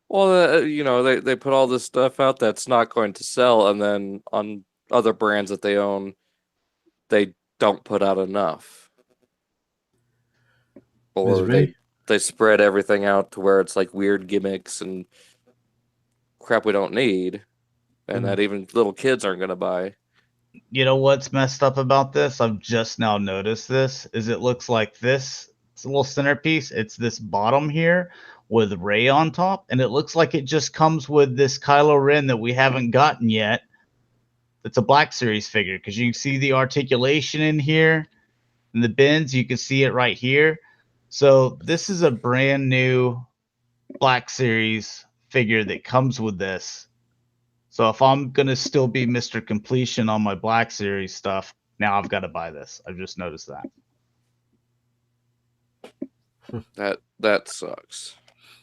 Speaker 2: Well, you know, they put all this stuff out that's not going to sell, and then on other brands that they own, they don't put out enough. Or they spread everything out to where it's like weird gimmicks and crap we don't need, and that even little kids aren't going to buy.
Speaker 1: You know what's messed up about this? I've just now noticed this, is it looks like this little centerpiece. It's this bottom here with Ray on top, and it looks like it just comes with this Kylo Ren that we haven't gotten yet. It's a Black Series figure because you can see the articulation in here, in the bins. You can see it right here. So this is a brand new Black Series figure that comes with this. So if I'm gonna still be Mr. Completion on my Black Series stuff, now I've got to buy this. I've just noticed that.
Speaker 2: That sucks.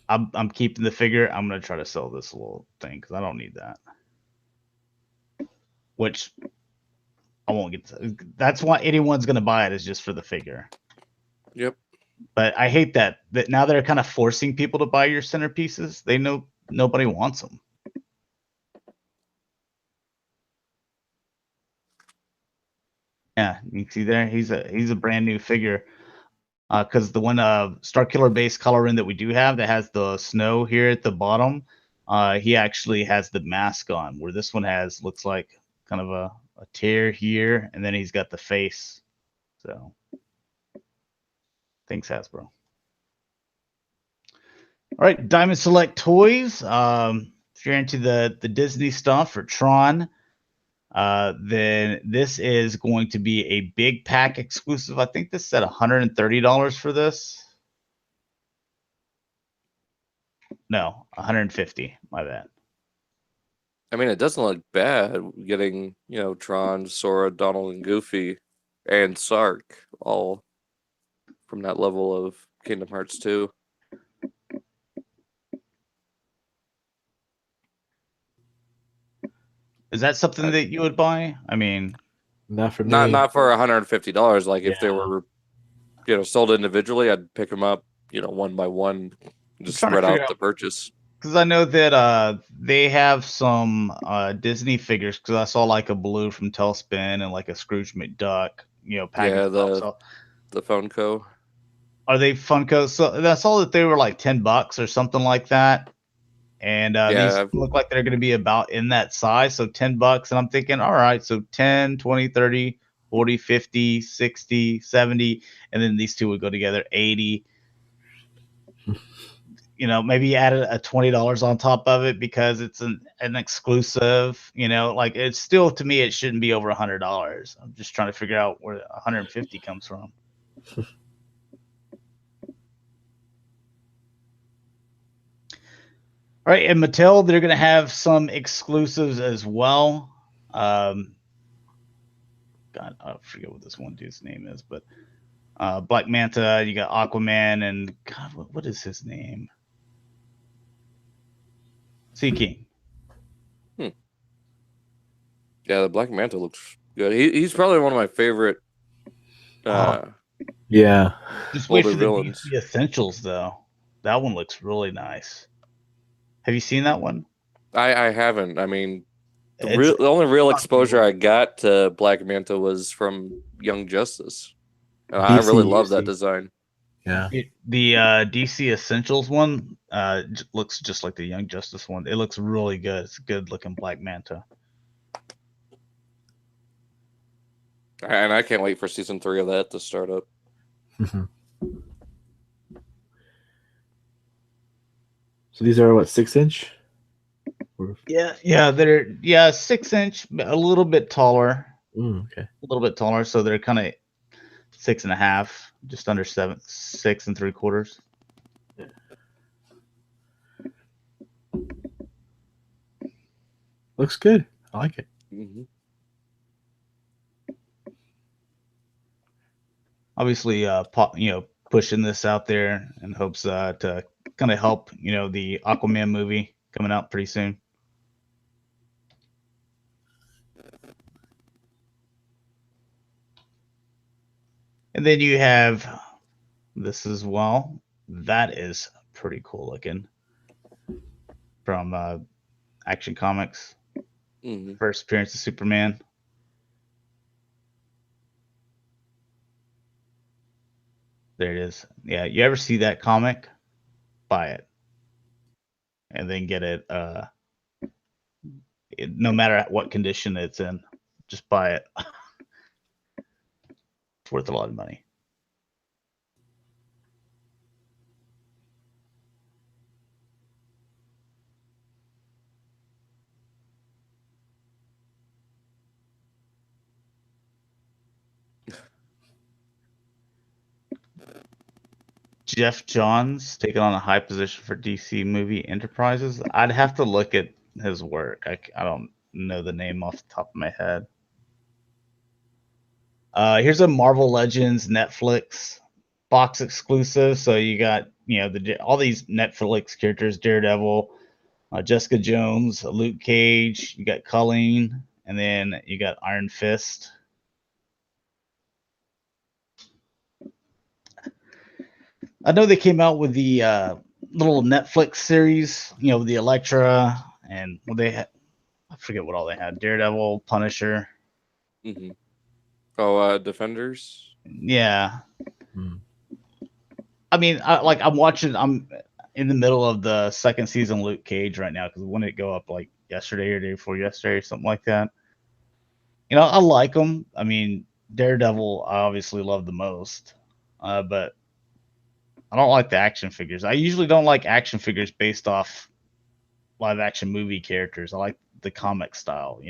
Speaker 1: I'm keeping the figure. I'm gonna try to sell this little thing because I don't need that. Which I won't get to. That's why anyone's gonna buy it, is just for the figure.
Speaker 2: Yep.
Speaker 1: But I hate that now they're kind of forcing people to buy your centerpieces. They know nobody wants them. Yeah, you can see there he's a brand new figure. Because the one Starkiller base color in that we do have that has the snow here at the bottom, he actually has the mask on, where this one looks like kind of a tear here, and then he's got the face. So thanks, Hasbro. All right, Diamond Select Toys. If you're into the Disney stuff for Tron, then this is going to be a big pack exclusive. I think this is at $130 for this. No, 150. My bad.
Speaker 2: I mean, it doesn't look bad getting, Tron, Sora, Donald, and Goofy, and Sark all from that level of Kingdom Hearts 2.
Speaker 1: Is that something that you would buy? I mean,
Speaker 3: not for me.
Speaker 2: Not for $150. Like if they
Speaker 3: Yeah.
Speaker 2: were, sold individually, I'd pick them up, one by one, just
Speaker 1: trying to
Speaker 2: spread out
Speaker 1: figure
Speaker 2: the purchase.
Speaker 1: because I know that they have some Disney figures. Because I saw like a Blue from Tailspin and like a Scrooge McDuck, package.
Speaker 2: Yeah, the Funko.
Speaker 1: Are they Funko? So that's all that they were like $10 or something like that. And
Speaker 2: Yeah.
Speaker 1: these look like they're going to be about in that size. So $10. And I'm thinking, all right, so 10, 20, 30, 40, 50, 60, 70. And then these two would go together, 80. Maybe add a $20 on top of it because it's an exclusive, like it's still, to me, it shouldn't be over $100. I'm just trying to figure out where 150 comes from. All right, and Mattel, they're going to have some exclusives as well. God, I forget what this one dude's name is, but Black Manta, you got Aquaman, and God, what is his name? Sea King.
Speaker 2: Yeah, the Black Manta looks good. He's probably one of my favorite.
Speaker 3: Yeah.
Speaker 1: Just wait for the
Speaker 2: villains.
Speaker 1: DC Essentials, though. That one looks really nice. Have you seen that one?
Speaker 2: I haven't. I mean, the only real exposure I got to Black Manta was from Young Justice. And I really love that design.
Speaker 3: Yeah.
Speaker 1: The DC Essentials one looks just like the Young Justice one. It looks really good. It's a good looking Black Manta.
Speaker 2: And I can't wait for season 3 of that to start up.
Speaker 3: So these are what, 6-inch?
Speaker 1: Yeah, they're 6-inch, a little bit taller.
Speaker 3: Okay.
Speaker 1: A little bit taller, so they're kind of 6.5, just under 7, 6 3/4.
Speaker 3: Yeah. Looks good. I like it.
Speaker 2: Mm-hmm.
Speaker 1: Obviously, pushing this out there in hopes to kind of help, the Aquaman movie coming out pretty soon. And then you have this as well. That is pretty cool looking. From Action Comics.
Speaker 2: Mm-hmm.
Speaker 1: First appearance of Superman. There it is. Yeah, you ever see that comic? Buy it. And then get it, no matter what condition it's in. Just buy it. It's worth a lot of money. Jeff Johns taking on a high position for DC Movie Enterprises. I'd have to look at his work. I don't know the name off the top of my head. Here's a Marvel Legends Netflix box exclusive. So you got all these Netflix characters: Daredevil, Jessica Jones, Luke Cage. You got Colleen, and then you got Iron Fist. I know they came out with the little Netflix series, with the Elektra and what they had. I forget what all they had. Daredevil, Punisher.
Speaker 2: Mm-hmm. Oh, Defenders.
Speaker 1: Yeah. I mean, I'm in the middle of the second season Luke Cage right now because when it go up like yesterday or day before yesterday or something like that. I like them. I mean, Daredevil I obviously love the most, but I don't like the action figures. I usually don't like action figures based off live action movie characters. I like the comic style,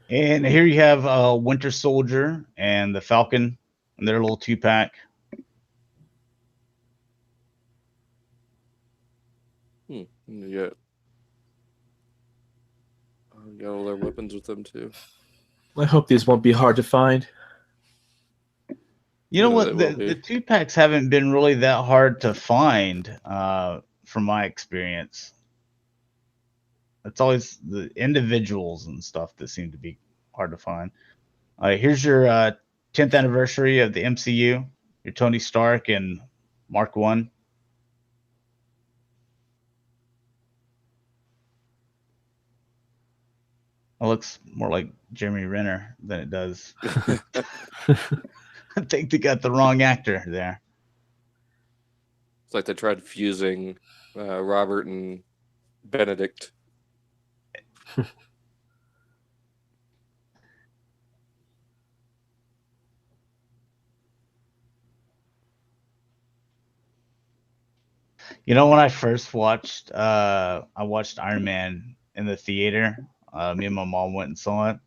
Speaker 1: And here you have Winter Soldier and the Falcon and their little 2-pack.
Speaker 2: Yeah. Got all their weapons with them too.
Speaker 3: I hope these won't be hard to find.
Speaker 1: You know what? The 2-packs haven't been really that hard to find, from my experience. It's always the individuals and stuff that seem to be hard to find. Here's your 10th anniversary of the MCU. Your Tony Stark and Mark 1. It looks more like Jeremy Renner than it does. I think they got the wrong actor there.
Speaker 2: It's like they tried fusing Robert and Benedict.
Speaker 1: When I first watched Iron Man in the theater. Me and my mom went and saw it.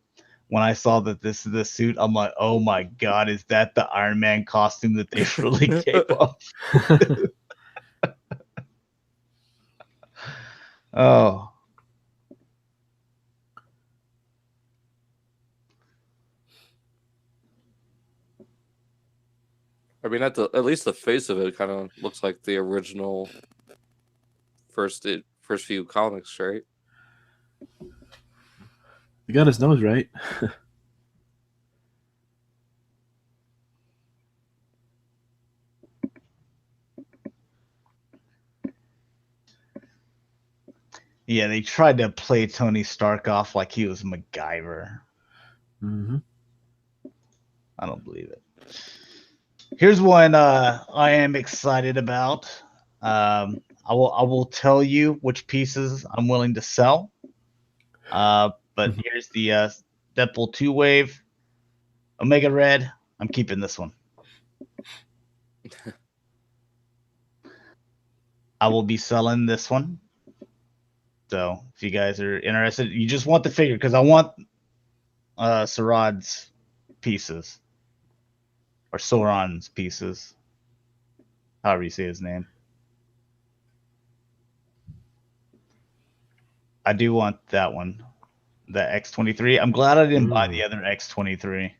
Speaker 1: When I saw that this is the suit, I'm like, oh my god, is that the Iron Man costume that they really gave up? Oh.
Speaker 2: I mean, at least the face of it kind of looks like the original first few comics, right?
Speaker 3: He got his nose right.
Speaker 1: Yeah, they tried to play Tony Stark off like he was MacGyver.
Speaker 3: Mm-hmm.
Speaker 1: I don't believe it. Here's one I am excited about. I will tell you which pieces I'm willing to sell. But here's the Deadpool 2 wave. Omega Red. I'm keeping this one. I will be selling this one. So if you guys are interested, you just want the figure because I want Sarad's pieces. Or Sauron's pieces. However you say his name. I do want that one. The X-23. I'm glad I didn't buy the other X-23.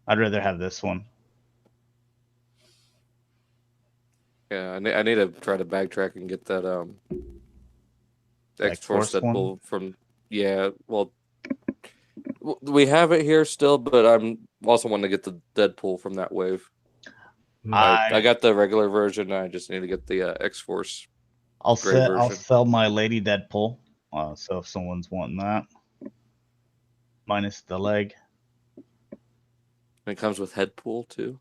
Speaker 1: I'd rather have this one.
Speaker 2: Yeah, I need to try to backtrack and get that X-Force Deadpool one? From... Yeah, well, we have it here still, but I'm also wanting to get the Deadpool from that wave. I got the regular version. I just need to get the X-Force.
Speaker 1: I'll sell my Lady Deadpool. So if someone's wanting that, minus the leg.
Speaker 2: And it comes with Headpool too.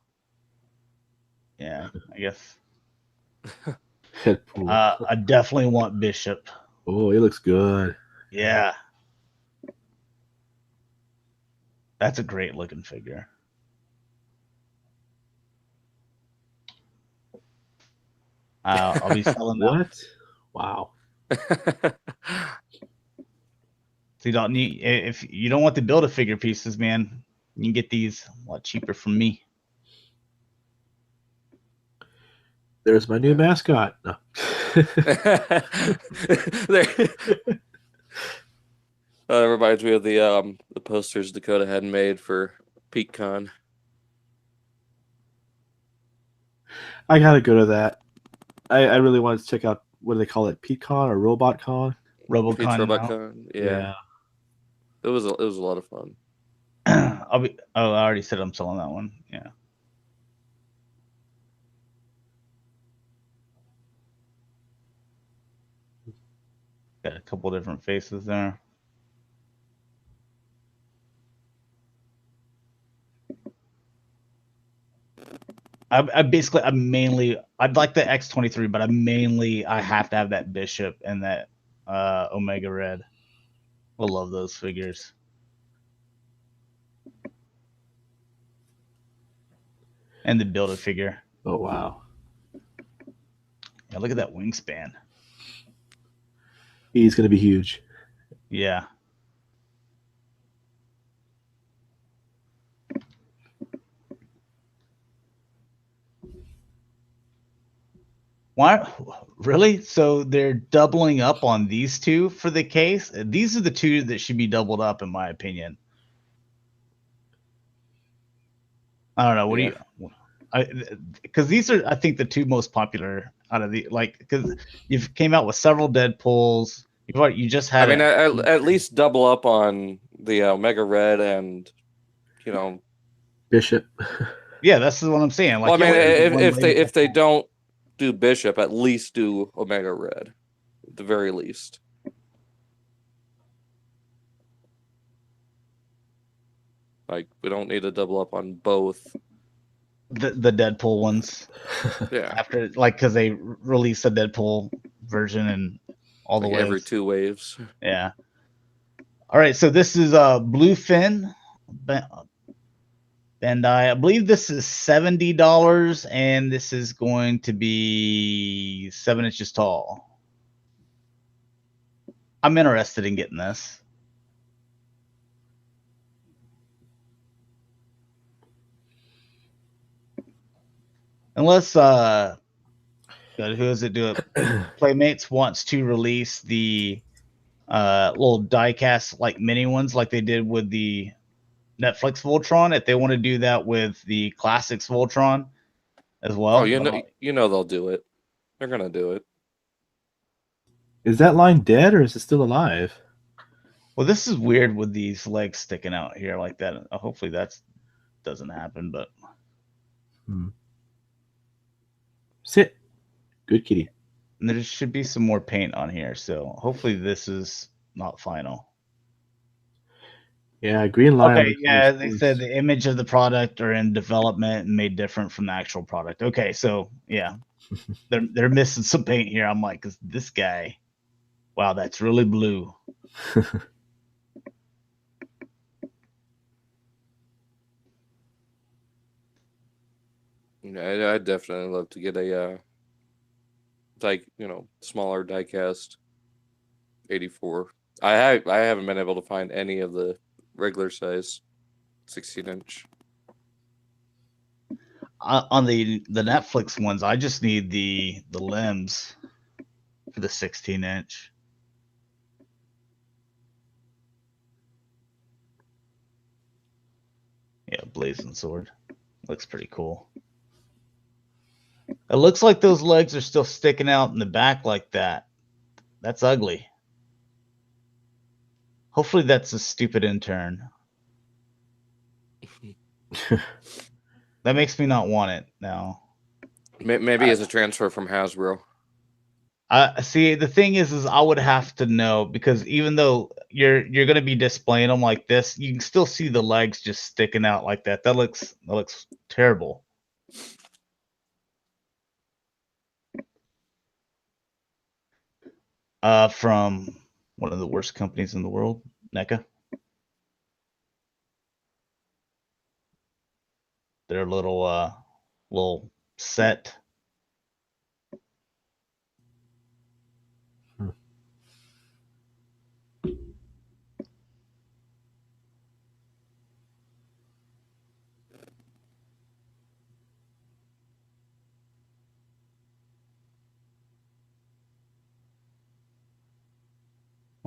Speaker 1: Yeah, I guess.
Speaker 3: Headpool.
Speaker 1: I definitely want Bishop.
Speaker 3: Oh, he looks good.
Speaker 1: Yeah. That's a great looking figure. I'll be selling that.
Speaker 3: What? Wow.
Speaker 1: So you don't need, if you don't want the Build-A-Figure pieces, man, you can get these a lot cheaper from me.
Speaker 3: There's my new mascot. No.
Speaker 2: Reminds me of the posters Dakota had made for PeakCon.
Speaker 3: I gotta go to that. I really wanted to check out, what do they call it, PeakCon or RobotCon?
Speaker 2: Peach
Speaker 1: RoboCon now.
Speaker 2: RobotCon. Yeah. It was a lot of fun.
Speaker 1: I already said I'm selling that one. Yeah. Got a couple different faces there. I'd like the X23, but I have to have that Bishop and that Omega Red. I love those figures. And the Build-A-Figure.
Speaker 3: Oh, wow.
Speaker 1: Yeah, look at that wingspan.
Speaker 3: He's going to be huge.
Speaker 1: Yeah. Why? Really? So they're doubling up on these two for the case? These are the two that should be doubled up, in my opinion. I don't know. What do you? Because these are, I think, the two most popular out of the, like, because you've came out with several Deadpools. You just had.
Speaker 2: I mean, at least double up on the Omega Red and, you know,
Speaker 3: Bishop.
Speaker 1: Yeah, that's what I'm saying. Like,
Speaker 2: well, I mean,
Speaker 1: if
Speaker 2: if they don't do Bishop, at least do Omega Red, at the very least. Like, we don't need to double up on both.
Speaker 1: The Deadpool ones.
Speaker 2: Yeah.
Speaker 1: After, like, because they released a Deadpool version and all the
Speaker 2: Like
Speaker 1: ways.
Speaker 2: every 2 waves.
Speaker 1: Yeah. All right, so this is Bluefin Bandai. I believe this is $70, and this is going to be 7 inches tall. I'm interested in getting this. Unless who does it do it? Playmates wants to release the little diecast like mini ones, like they did with the Netflix Voltron. If they want to do that with the Classics Voltron as well.
Speaker 2: Oh, you know they'll do it. They're gonna do it.
Speaker 3: Is that line dead or is it still alive?
Speaker 1: Well, this is weird with these legs sticking out here like that. Hopefully that doesn't happen, but
Speaker 3: Sit. Good kitty.
Speaker 1: and there should be some more paint on here, so hopefully this is not final.
Speaker 3: Yeah, green line.
Speaker 1: Okay, yeah, they said the image of the product are in development and made different from the actual product. Okay, so yeah, they're missing some paint here. I'm like, 'cause this guy, wow, that's really blue.
Speaker 2: Yeah, I'd definitely love to get a smaller diecast 84. I haven't been able to find any of the regular size 16-inch.
Speaker 1: On the Netflix ones, I just need the limbs for the 16-inch. Yeah, blazing sword looks pretty cool. It looks like those legs are still sticking out in the back like that. That's ugly. Hopefully that's a stupid intern. That makes me not want it now.
Speaker 2: Maybe as a transfer from Hasbro.
Speaker 1: See, the thing is I would have to know, because even though you're going to be displaying them like this, you can still see the legs just sticking out like that. That looks terrible. From one of the worst companies in the world, NECA. Their little set.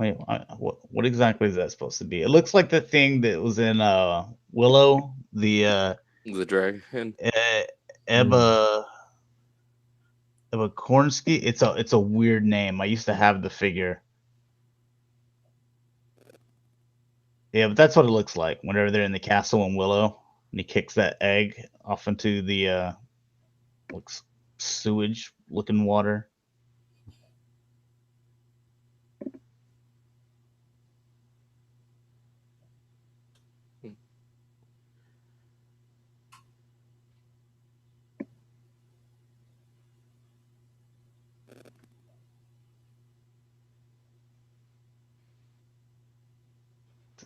Speaker 1: Wait, what exactly is that supposed to be? It looks like the thing that was in Willow, the
Speaker 2: The dragon.
Speaker 1: Ebba Kornsky. It's a weird name. I used to have the figure. Yeah, but that's what it looks like whenever they're in the castle in Willow, and he kicks that egg off into the looks sewage looking water.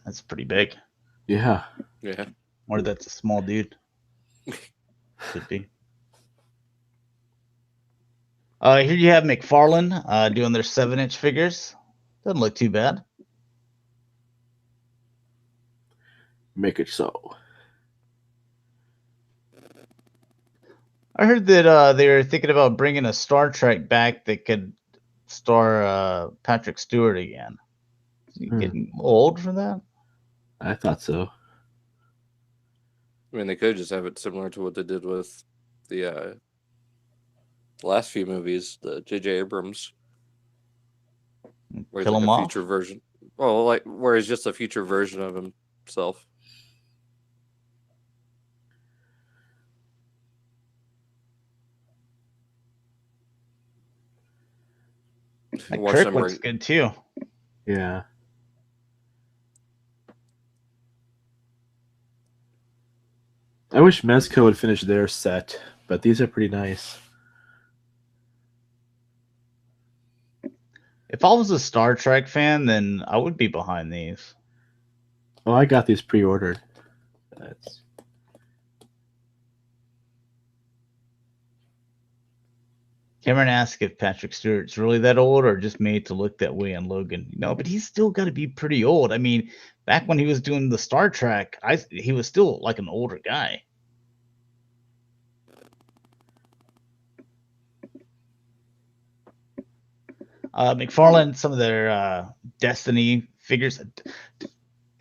Speaker 1: That's pretty big.
Speaker 3: Yeah.
Speaker 2: Yeah.
Speaker 1: Or that's a small dude. Could be. Here you have McFarlane doing their 7-inch figures. Doesn't look too bad.
Speaker 3: Make it so.
Speaker 1: I heard that they were thinking about bringing a Star Trek back that could star Patrick Stewart again. Is he getting old for that?
Speaker 3: I thought so.
Speaker 2: I mean, they could just have it similar to what they did with the last few movies, the J.J. Abrams, where he's
Speaker 1: Kill
Speaker 2: like
Speaker 1: him
Speaker 2: a
Speaker 1: off?
Speaker 2: future version. Well, like where he's just a future version of himself.
Speaker 1: That
Speaker 2: Watch
Speaker 1: Kirk
Speaker 2: them
Speaker 1: looks good too.
Speaker 3: Yeah. I wish Mezco would finish their set, but these are pretty nice.
Speaker 1: If I was a Star Trek fan, then I would be behind these.
Speaker 3: Oh, I got these pre-ordered. That's...
Speaker 1: Cameron asked if Patrick Stewart's really that old or just made to look that way on Logan. No, but he's still got to be pretty old. I mean, back when he was doing the Star Trek, he was still like an older guy. McFarlane, some of their Destiny figures.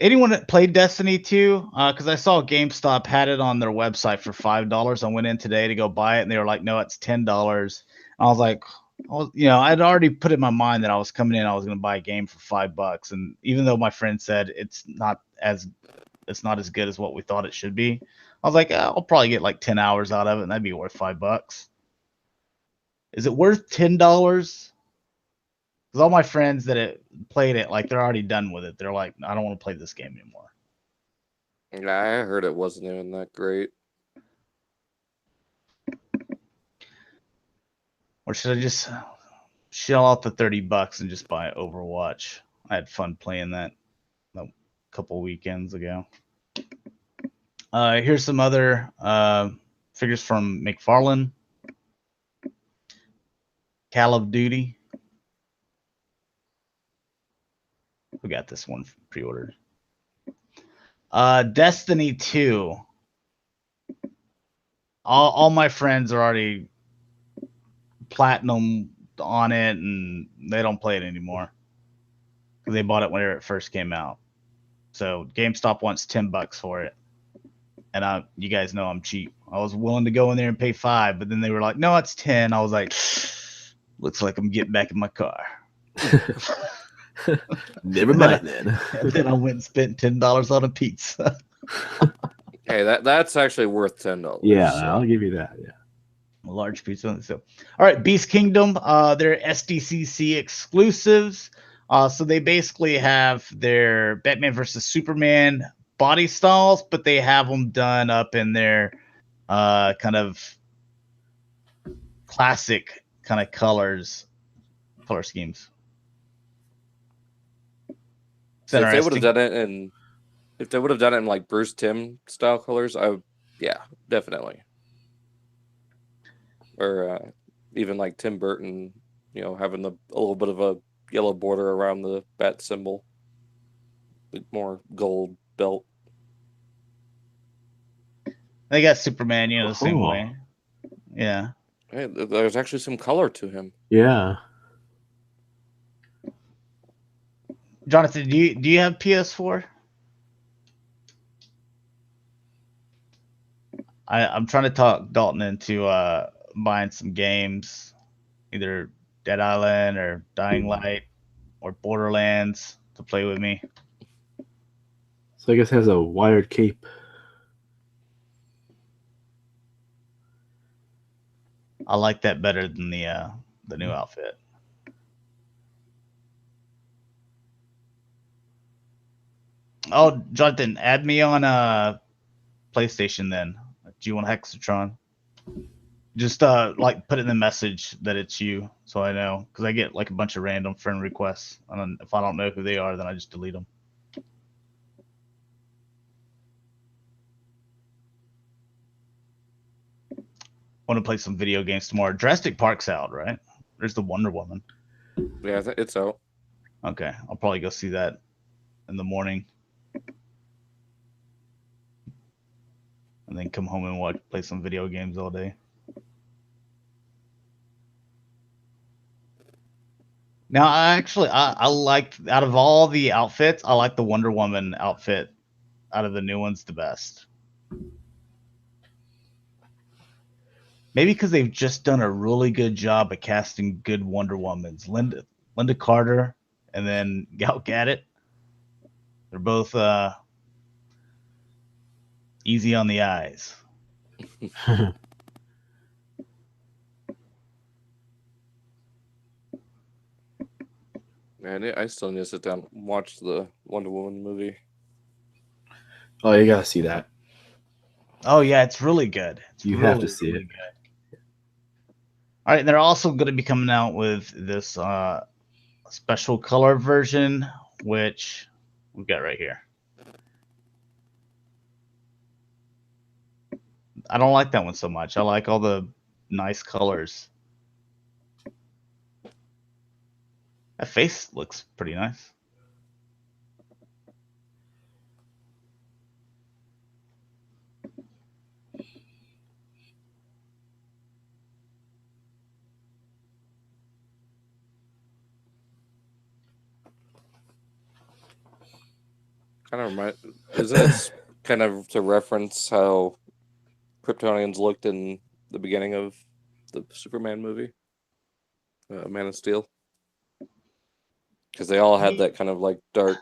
Speaker 1: Anyone that played Destiny 2? Because I saw GameStop had it on their website for $5. I went in today to go buy it, and they were like, "No, it's $10." I was like, I'd already put in my mind that I was coming in, I was going to buy a game for $5, and even though my friend said it's not as good as what we thought it should be, I was like, I'll probably get like 10 hours out of it, and that'd be worth $5. Is it worth $10? Because all my friends that played it, like, they're already done with it. They're like, I don't want to play this game anymore.
Speaker 2: Yeah, I heard it wasn't even that great.
Speaker 1: Or should I just shell out the $30 and just buy Overwatch? I had fun playing that a couple weekends ago. Here's some other figures from McFarlane. Call of Duty. We got this one pre-ordered. Destiny 2. All my friends are already platinum on it, and they don't play it anymore because they bought it whenever it first came out. So GameStop wants $10 for it, and you guys know I'm cheap. I was willing to go in there and pay $5, but then they were like, "No, it's 10." I was like, "Looks like I'm getting back in my car."
Speaker 3: Never mind then.
Speaker 1: And then I went and spent $10 on a pizza.
Speaker 2: Hey, that's actually worth $10.
Speaker 3: Yeah,
Speaker 2: so.
Speaker 3: I'll give you that. Yeah.
Speaker 1: A large pizza. So, all right, Beast Kingdom. They're SDCC exclusives. So they basically have their Batman versus Superman body styles, but they have them done up in their kind of classic kind of color schemes.
Speaker 2: So if they would have done it in like Bruce Timm style colors, yeah, definitely. Or even like Tim Burton, having a little bit of a yellow border around the bat symbol, with more gold belt.
Speaker 1: They got Superman, the same way. Yeah.
Speaker 2: Hey, there's actually some color to him.
Speaker 3: Yeah.
Speaker 1: Jonathan, do you have PS4? I'm trying to talk Dalton into buying some games, either Dead Island or Dying Light or Borderlands to play with me.
Speaker 3: So I guess it has a wired cape.
Speaker 1: I like that better than the new outfit. Oh, Jonathan, add me on PlayStation then. Do you want Hexatron? Just like put it in the message that it's you, so I know, because I get like a bunch of random friend requests, and if I don't know who they are, then I just delete them. Want to play some video games tomorrow? Jurassic Park's out, right? There's the Wonder Woman.
Speaker 2: Yeah, it's out.
Speaker 1: Okay, I'll probably go see that in the morning, and then come home and play some video games all day. Now, I like, out of all the outfits, I like the Wonder Woman outfit out of the new ones the best. Maybe because they've just done a really good job of casting good Wonder Womans. Linda Carter and then Gal Gadot. They're both easy on the eyes.
Speaker 2: Man, I still need to sit down and watch the Wonder Woman movie.
Speaker 3: Oh, you gotta see that.
Speaker 1: Oh yeah, it's really good.
Speaker 3: You have to see it.
Speaker 1: Good. All right, they're also going to be coming out with this special color version, which we've got right here. I don't like that one so much. I like all the nice colors. That face looks pretty nice.
Speaker 2: Kind of isn't it kind of to reference how Kryptonians looked in the beginning of the Superman movie, Man of Steel? Because they all had that kind of like dark.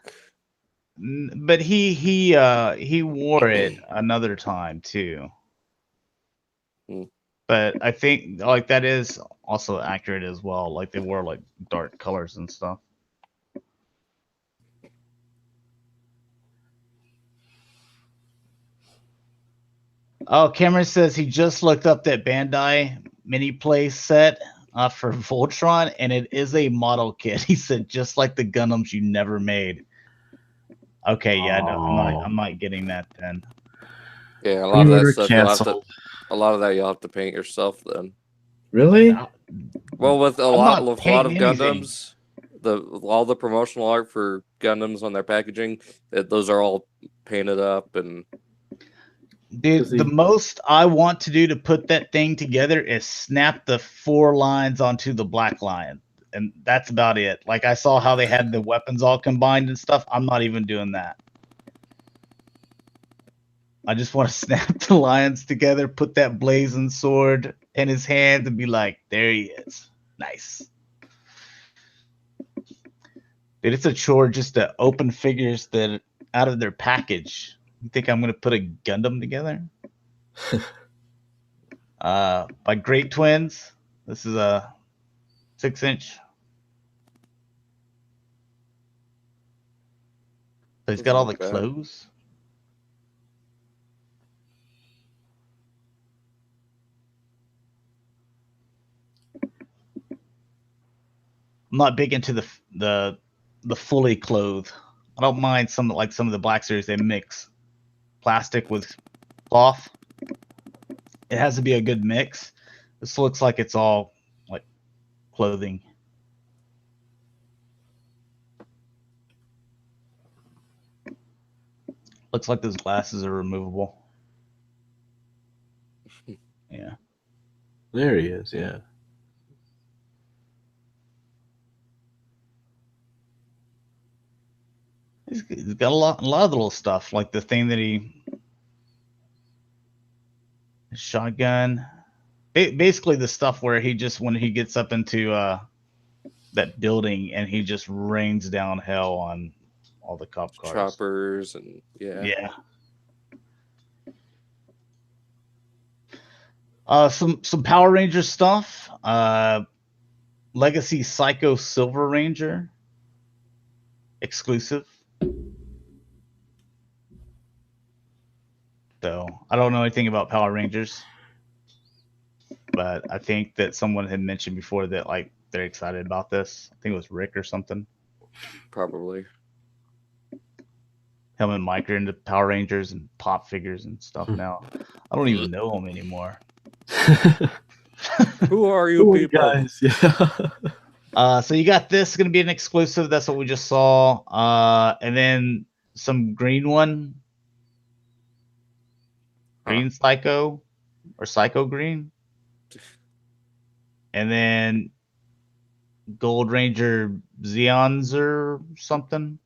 Speaker 1: But he wore it another time too. But I think like that is also accurate as well. Like they wore like dark colors and stuff. Oh, Cameron says he just looked up that Bandai mini play set for Voltron, and it is a model kit. He said just like the Gundams you never made. Okay, yeah, no, I'm not getting that then.
Speaker 2: Yeah, a lot of that stuff you'll have to paint yourself then.
Speaker 3: Really?
Speaker 2: Well, with a lot of Gundams, all the promotional art for Gundams on their packaging, those are all painted up and.
Speaker 1: Dude, the most I want to do to put that thing together is snap the 4 lines onto the black line. And that's about it. Like I saw how they had the weapons all combined and stuff. I'm not even doing that. I just want to snap the lions together, put that blazing sword in his hand and be like, there he is. Nice. Dude, it's a chore just to open figures that out of their package. You think I'm going to put a Gundam together? By Great Twins. This is a 6-inch. So he's got all the clothes. I'm not big into the fully clothed. I don't mind some of the Black Series. They mix plastic with cloth. It has to be a good mix. This looks like it's all like clothing. Looks like those glasses are removable. Yeah.
Speaker 3: There he is, yeah.
Speaker 1: He's got a lot of little stuff, like the thing that shotgun. Basically, the stuff where he just when he gets up into that building and he just rains down hell on all the cop cars,
Speaker 2: choppers, and
Speaker 1: yeah. Some Power Ranger stuff. Legacy Psycho Silver Ranger exclusive. So I don't know anything about Power Rangers, but I think that someone had mentioned before that like they're excited about this. I think it was Rick or something.
Speaker 2: probably.
Speaker 1: Him and Mike are into Power Rangers and pop figures and stuff now. I don't even know them anymore.
Speaker 2: Who are you people?
Speaker 3: Guys? Yeah.
Speaker 1: So you got this going to be an exclusive. That's what we just saw. And then some green one. Green Psycho or Psycho Green. And then Gold Ranger Zeons or something.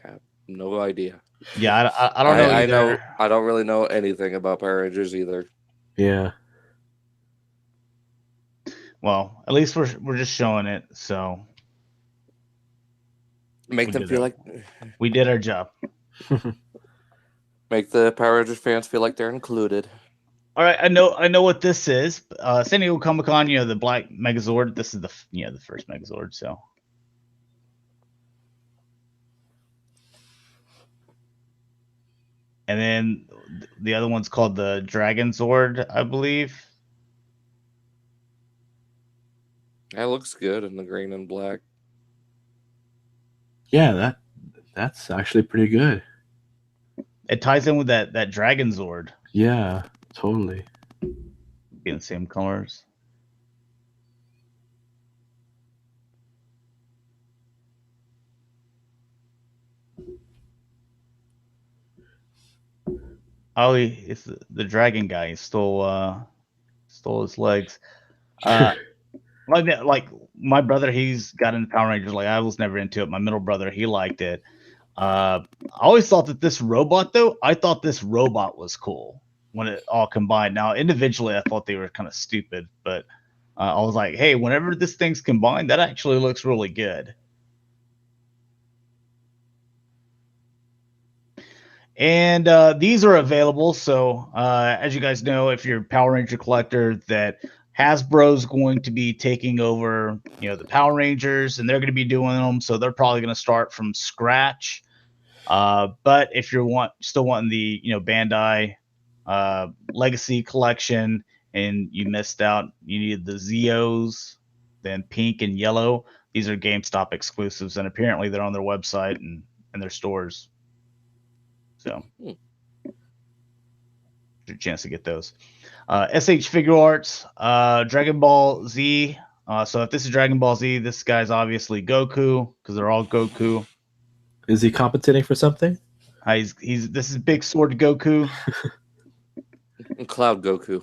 Speaker 2: I have no idea.
Speaker 1: Yeah, I don't know either.
Speaker 2: I don't really know anything about Power Rangers either.
Speaker 3: Yeah.
Speaker 1: Well, at least we're just showing it, so
Speaker 2: Make them feel like
Speaker 1: we did our job.
Speaker 2: Make the Power Rangers fans feel like they're included.
Speaker 1: All right, I know what this is. San Diego Comic-Con, the Black Megazord. This is the first Megazord. So, and then the other one's called the Dragon Zord, I believe.
Speaker 2: That looks good in the green and black.
Speaker 3: Yeah, that's actually pretty good.
Speaker 1: It ties in with that Dragon Zord.
Speaker 3: Yeah, totally.
Speaker 1: Being the same colors. Oh, it's the dragon guy. He stole his legs. Like my brother, he's got into Power Rangers. Like I was never into it. My middle brother, he liked it. I always thought that this robot, though, I thought this robot was cool when it all combined. Now, individually, I thought they were kind of stupid, but I was like, hey, whenever this thing's combined, that actually looks really good. And these are available. So, as you guys know, if you're a Power Ranger collector, that Hasbro's going to be taking over, the Power Rangers, and they're going to be doing them. So they're probably going to start from scratch. But if you're still wanting the Bandai Legacy collection, and you missed out, you need the Zeos, then pink and yellow. These are GameStop exclusives, and apparently they're on their website and their stores. So, your chance to get those. SH Figure Arts, Dragon Ball Z. So if this is Dragon Ball Z, this guy's obviously Goku because they're all Goku.
Speaker 3: Is he competing for something?
Speaker 1: This is Big Sword Goku.
Speaker 2: Cloud Goku.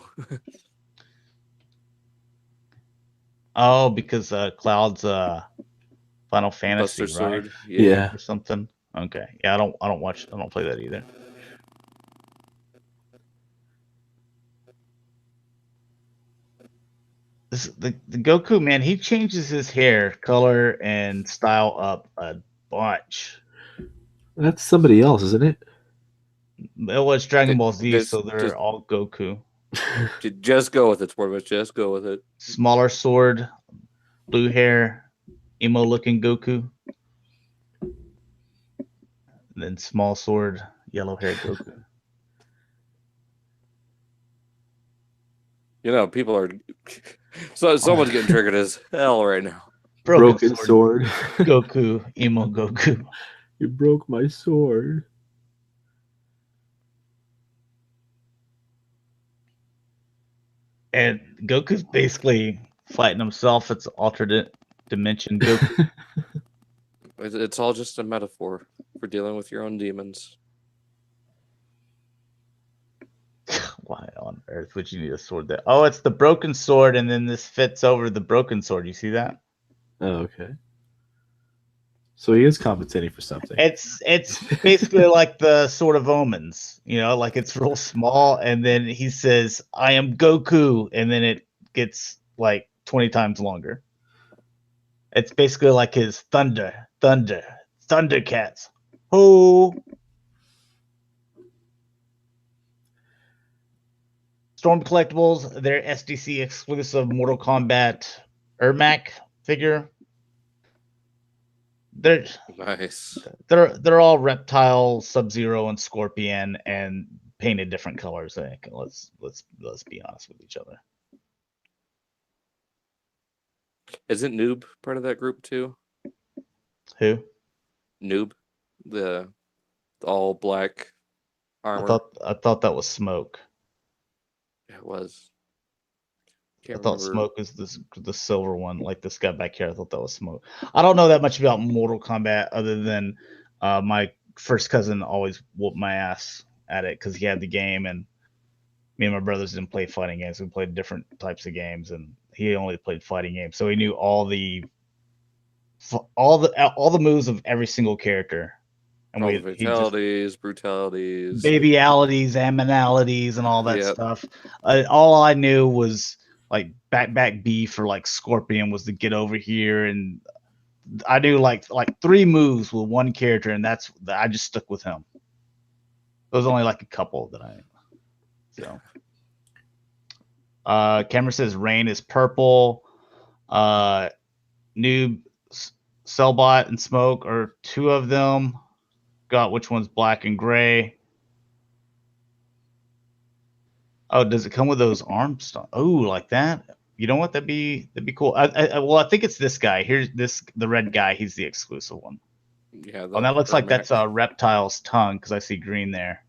Speaker 1: Oh, because Cloud's Final Fantasy,
Speaker 2: Buster
Speaker 1: right?
Speaker 2: Sword.
Speaker 3: Yeah.
Speaker 1: Or something. Okay. Yeah, I don't play that either. The Goku, man, he changes his hair color and style up a bunch.
Speaker 3: That's somebody else, isn't it?
Speaker 1: It was Dragon Ball Z, so they're all Goku.
Speaker 2: Just go with it, Sportman. Just go with it.
Speaker 1: Smaller sword, blue hair, emo looking Goku. And then small sword, yellow hair Goku.
Speaker 2: People are someone's getting triggered as hell right now.
Speaker 3: Broken sword.
Speaker 1: Goku, emo Goku.
Speaker 3: You broke my sword.
Speaker 1: And Goku's basically fighting himself. It's alternate dimension Goku.
Speaker 2: It's all just a metaphor for dealing with your own demons.
Speaker 1: Why on earth would you need a sword there? Oh, it's the broken sword, and then this fits over the broken sword. You see that?
Speaker 3: Oh, okay. So he is compensating for something.
Speaker 1: It's basically like the Sword of Omens, like it's real small, and then he says, "I am Goku," and then it gets like 20 times longer. It's basically like his Thundercats. Ho! Storm Collectibles, their SDC exclusive Mortal Kombat Ermac figure.
Speaker 2: Nice.
Speaker 1: They're all Reptile, Sub-Zero, and Scorpion, and painted different colors. Let's be honest with each other.
Speaker 2: Isn't Noob part of that group too?
Speaker 1: Who?
Speaker 2: Noob, the all black armor.
Speaker 1: I thought that was Smoke.
Speaker 2: It was.
Speaker 1: I thought Smoke is the silver one, like this guy back here. I thought that was Smoke. I don't know that much about Mortal Kombat other than my first cousin always whooped my ass at it because he had the game, and me and my brothers didn't play fighting games. We played different types of games, and he only played fighting games, so he knew all the moves of every single character. And
Speaker 2: all the fatalities, brutalities,
Speaker 1: babyalities, aminalities, and all that stuff. All I knew was like back B for like Scorpion was to get over here, and I knew like 3 moves with one character, and I just stuck with him. There was only like a couple that I. So, Cameron says Rain is purple. Noob, Cellbot, and Smoke are 2 of them. Got which one's black and gray. Oh, does it come with those arms? Oh, like that? You know what? That'd be cool. Well, I think it's this guy. Here's the red guy. He's the exclusive one.
Speaker 2: Yeah.
Speaker 1: Oh, that looks like that's a reptile's tongue because I see green there.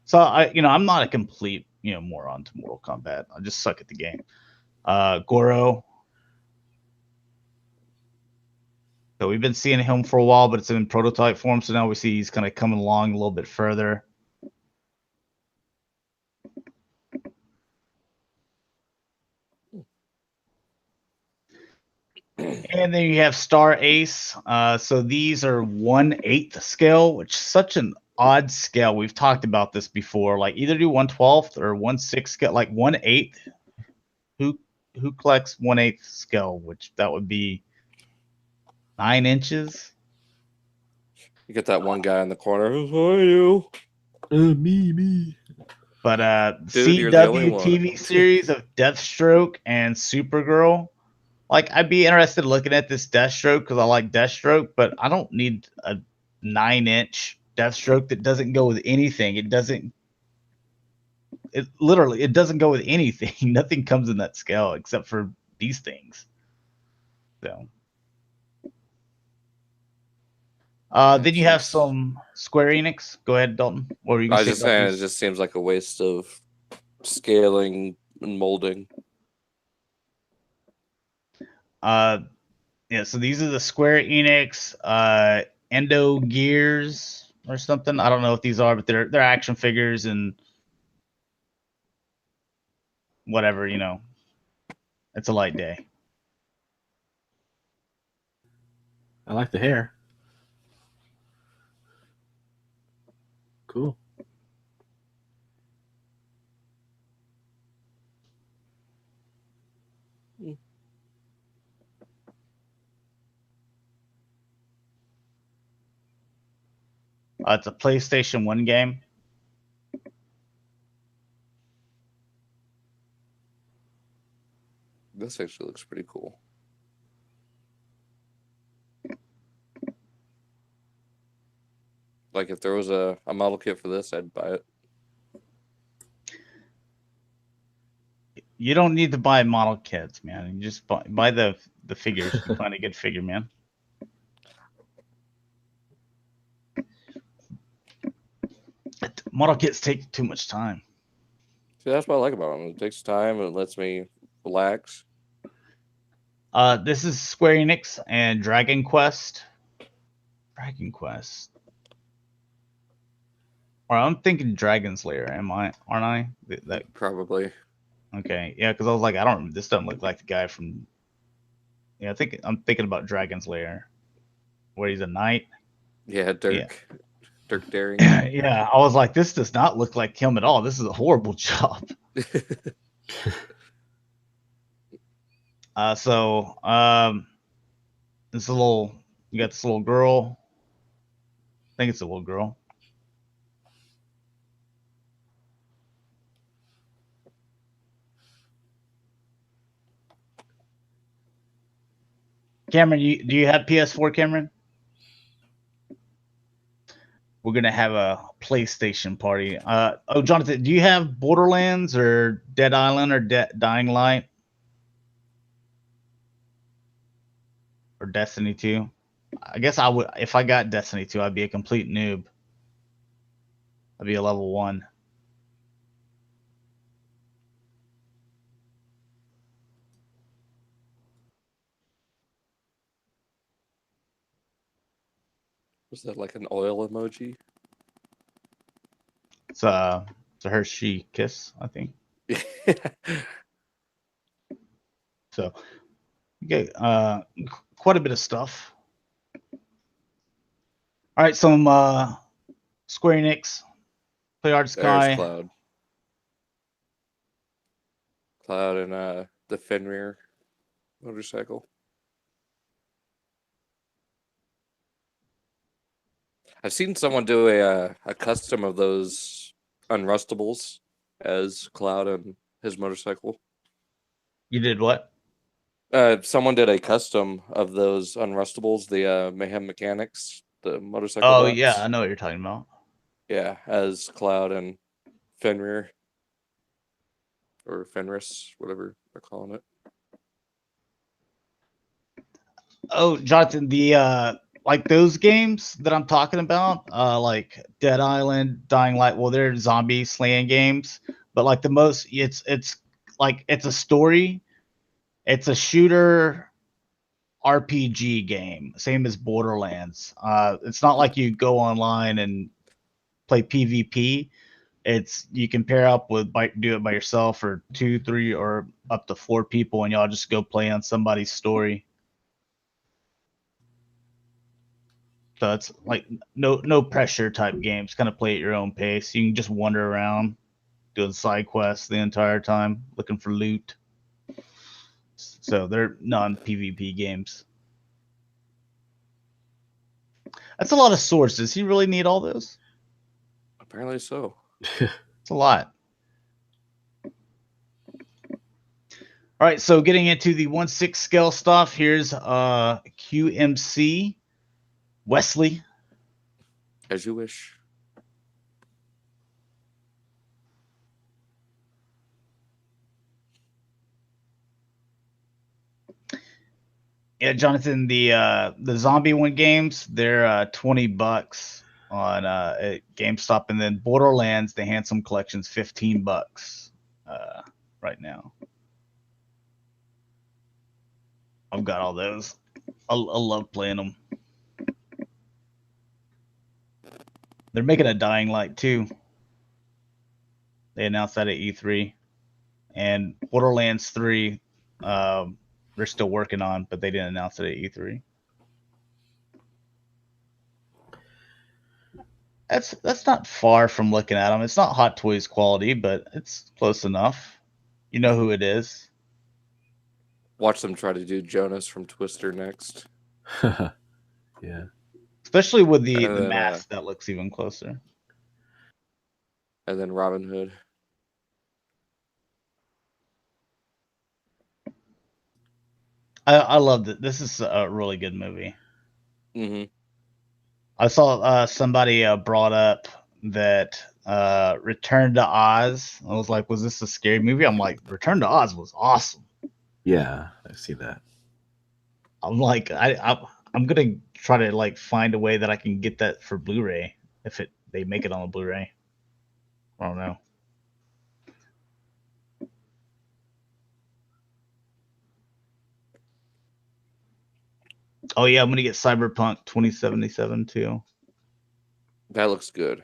Speaker 1: So I'm not a complete moron to Mortal Kombat. I just suck at the game. Goro. So we've been seeing him for a while, but it's in prototype form. So now we see he's kind of coming along a little bit further. And then you have Star Ace. So these are 1/8 scale, which is such an odd scale. We've talked about this before. Like either do 1/12 or 1/6 scale. Like 1/8. Who collects 1/8 scale? Which that would be 9 inches.
Speaker 2: You get that one guy in the corner. Who are you?
Speaker 3: Me.
Speaker 1: But
Speaker 2: Dude,
Speaker 1: CW TV series of Deathstroke and Supergirl. Like, I'd be interested in looking at this Deathstroke because I like Deathstroke, but I don't need a 9-inch Deathstroke that doesn't go with anything. It doesn't go with anything. Nothing comes in that scale except for these things. So, then you have some Square Enix. Go ahead, Dalton. What were you going to say?
Speaker 2: I was just saying, it just seems like a waste of scaling and molding.
Speaker 1: Yeah, so these are the Square Enix Endo Gears or something. I don't know what these are, but they're action figures and whatever, It's a light day.
Speaker 3: I like the hair. Cool.
Speaker 1: It's a PlayStation 1 game.
Speaker 2: This actually looks pretty cool. Like if there was a model kit for this, I'd buy it.
Speaker 1: You don't need to buy model kits, man. You just buy the figures. You find a good figure, man. Model kits take too much time.
Speaker 2: See, that's what I like about them. It takes time and it lets me relax.
Speaker 1: This is Square Enix and Dragon Quest. Dragon Quest. Or I'm thinking Dragon Slayer. Aren't I? That
Speaker 2: probably.
Speaker 1: Okay, yeah, because I was like, this doesn't look like the guy from. Yeah, I'm thinking about Dragon Slayer. where he's a knight.
Speaker 2: Yeah, Dirk.
Speaker 1: Yeah.
Speaker 2: Dirk Daring.
Speaker 1: Yeah, I was like, this does not look like him at all. This is a horrible job. This little, you got this little girl. I think it's a little girl. Cameron, do you have PS4, Cameron? We're gonna have a PlayStation party. Oh, Jonathan, do you have Borderlands or Dead Island or Dying Light or Destiny 2? I guess I would, if I got Destiny 2, I'd be a complete noob. I'd be a level 1.
Speaker 2: Was that like an oil emoji?
Speaker 1: It's a Hershey kiss, I think. So, you get quite a bit of stuff. All right, some Square Enix, Play Art Sky.
Speaker 2: There's Cloud. Cloud and the Fenrir motorcycle. I've seen someone do a custom of those Unrustables as Cloud and his motorcycle.
Speaker 1: You did what?
Speaker 2: Someone did a custom of those Unrustables, the Mayhem Mechanics, the motorcycle.
Speaker 1: Oh,
Speaker 2: bots.
Speaker 1: yeah, I know what you're talking about.
Speaker 2: Yeah, as Cloud and Fenrir. Or Fenris, whatever they're calling it.
Speaker 1: Oh, Jonathan, the like those games that I'm talking about, like Dead Island, Dying Light, well, they're zombie slaying games, but like the most, it's like it's a story, it's a shooter RPG game, same as Borderlands. It's not like you go online and play PvP. It's you can pair up with do it by yourself or 2, 3, or up to 4 people, and y'all just go play on somebody's story. So it's like no pressure type games. Kind of play at your own pace. You can just wander around doing side quests the entire time, looking for loot. So they're non-PvP games. That's a lot of swords. Does he really need all those?
Speaker 2: Apparently so.
Speaker 1: It's a lot. All right, so getting into the 1/6 scale stuff, here's QMC Wesley.
Speaker 2: As you wish.
Speaker 1: Yeah, Jonathan, the Zombie One games, they're $20 on at GameStop, and then Borderlands, the Handsome Collection's $15 right now. I've got all those. I love playing them. They're making a Dying Light too. They announced that at E3, and Borderlands 3. They're still working on, but they didn't announce it at E3. That's not far from looking at them. It's not Hot Toys quality, but it's close enough. You know who it is.
Speaker 2: Watch them try to do Jonas from Twister next.
Speaker 3: Yeah.
Speaker 1: Especially with the mask that looks even closer.
Speaker 2: And then Robin Hood.
Speaker 1: I loved it. This is a really good movie.
Speaker 2: Mm-hmm.
Speaker 1: I saw somebody brought up that Return to Oz. I was like, was this a scary movie? I'm like, Return to Oz was awesome.
Speaker 3: Yeah, I see that.
Speaker 1: I'm like, I'm gonna try to like find a way that I can get that for Blu-ray if they make it on a Blu-ray. I don't know. Oh yeah, I'm gonna get Cyberpunk 2077 too.
Speaker 2: That looks good.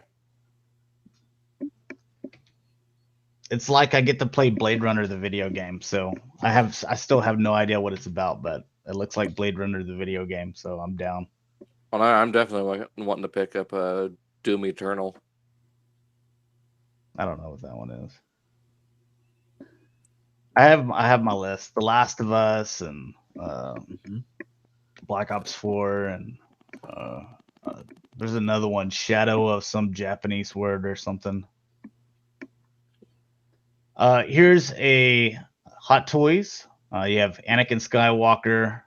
Speaker 1: It's like I get to play Blade Runner the video game, so I still have no idea what it's about, but it looks like Blade Runner the video game, so I'm down.
Speaker 2: Well, I'm definitely wanting to pick up Doom Eternal.
Speaker 1: I don't know what that one is. I have my list: The Last of Us and Black Ops 4, and there's another one, Shadow of some Japanese word or something. Here's a Hot Toys. You have Anakin Skywalker,